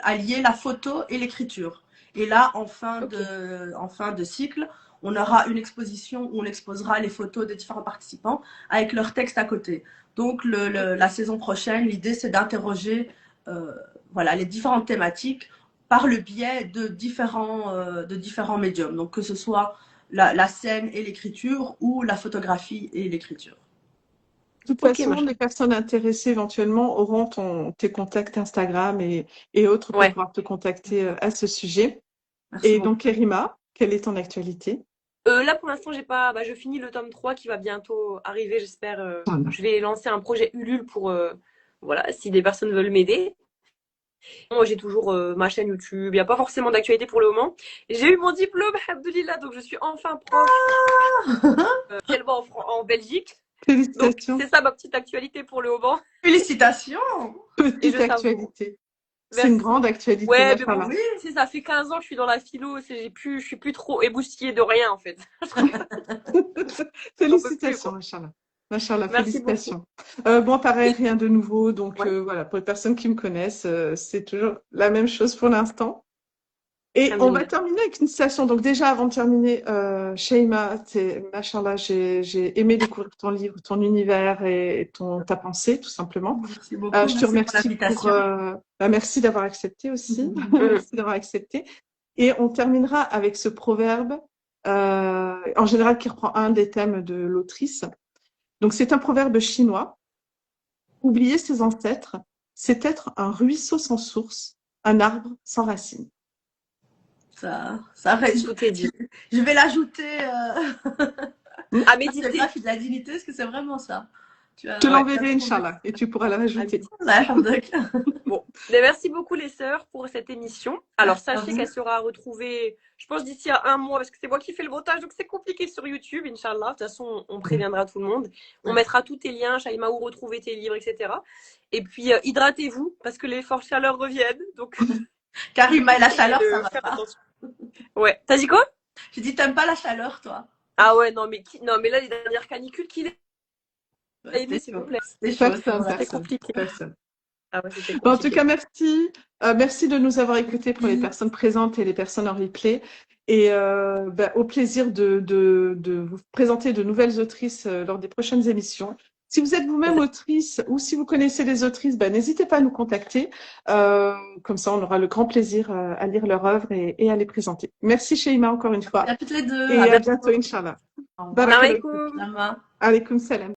allier la photo et l'écriture. Et là, en fin de cycle, on aura une exposition où on exposera les photos des différents participants avec leur texte à côté. Donc, la saison prochaine, l'idée, c'est d'interroger voilà, les différentes thématiques par le biais de différents médiums. Donc, que ce soit la scène et l'écriture ou la photographie et l'écriture. De toute Ok, façon, machin. les personnes intéressées éventuellement auront tes contacts Instagram et autres pour Ouais. pouvoir te contacter à ce sujet. Merci Et beaucoup. donc, Kerima, quelle est ton actualité? Là, pour l'instant, j'ai pas. Bah, je finis le tome 3 qui va bientôt arriver, j'espère. Voilà. Je vais lancer un projet Ulule pour. Voilà, si des personnes veulent m'aider. Moi, j'ai toujours ma chaîne YouTube. Il n'y a pas forcément d'actualité pour le moment. J'ai eu mon diplôme, Alhamdoulilah, donc je suis enfin prof actuellement en Belgique. Donc, Félicitations. c'est ça ma petite actualité pour le moment. Félicitations! Et Petite je savoure. actualité. C'est une Merci. grande actualité, Ouais, mais bon, machallah. Oui, ça fait 15 ans que je suis dans la philo. Je suis plus trop éboustillée de rien, en fait. J'en peux plus, Félicitations, quoi. machallah. Machallah, Merci beaucoup. félicitations. Bon, pareil, Et, rien de nouveau. Donc, ouais, voilà, pour les personnes qui me connaissent, c'est toujours la même chose pour l'instant. Et on va Alhamdoulilah. terminer avec une citation. Donc déjà, avant de terminer, Sheima, machallah, j'ai aimé découvrir ton livre, ton univers et ta pensée, tout simplement. merci beaucoup. Je te Merci pour remercie l'invitation. merci d'avoir accepté aussi. Mhm. Merci d'avoir accepté. Et on terminera avec ce proverbe, en général, qui reprend un des thèmes de l'autrice. Donc, c'est un proverbe chinois. Oublier ses ancêtres, c'est être un ruisseau sans source, un arbre sans racines. Ça reste. Tout est dit. Je vais l'ajouter Hmm. À à ce méditer. graphe de la dignité, parce que c'est vraiment ça. Tu Je te as, ouais, tu as l'enverrai, trouvé. Inch'Allah, et tu pourras le rajouter. Bon, mais merci beaucoup les sœurs pour cette émission. Alors Merci à sachez vous. qu'elle sera retrouvée, je pense d'ici à un mois, parce que c'est moi qui fais le montage, donc c'est compliqué sur YouTube, Inch'Allah. De toute façon, on préviendra tout le monde. On mettra tous tes liens, Shaima, où retrouver tes livres, etc. Et puis hydratez-vous, parce que les fortes chaleurs reviennent. Donc Karima et la essayez chaleur, ça de va faire pas. attention. Ouais. T'as dit quoi? J'ai dit, t'aimes pas la chaleur, toi? Ah ouais, non, mais là, les dernières canicules qu'il a aimé, s'il vous plaît. C'était chaud, c'est Personne, vrai. C'était personne, compliqué. personne. Ah ouais, c'était Bon, en tout compliqué. cas, merci. Merci de nous avoir écoutés pour les personnes présentes et les personnes en replay. Et au plaisir de vous présenter de nouvelles autrices lors des prochaines émissions. Si vous êtes vous-même autrice ou si vous connaissez des autrices, n'hésitez pas à nous contacter. Comme ça, on aura le grand plaisir à lire leur œuvre et à les présenter. Merci Sheima encore une fois. À toutes les deux. Et à bientôt, Inch'Allah. Au revoir. Barakallahu. Salam alaikum. Lama. Alaykoum salam.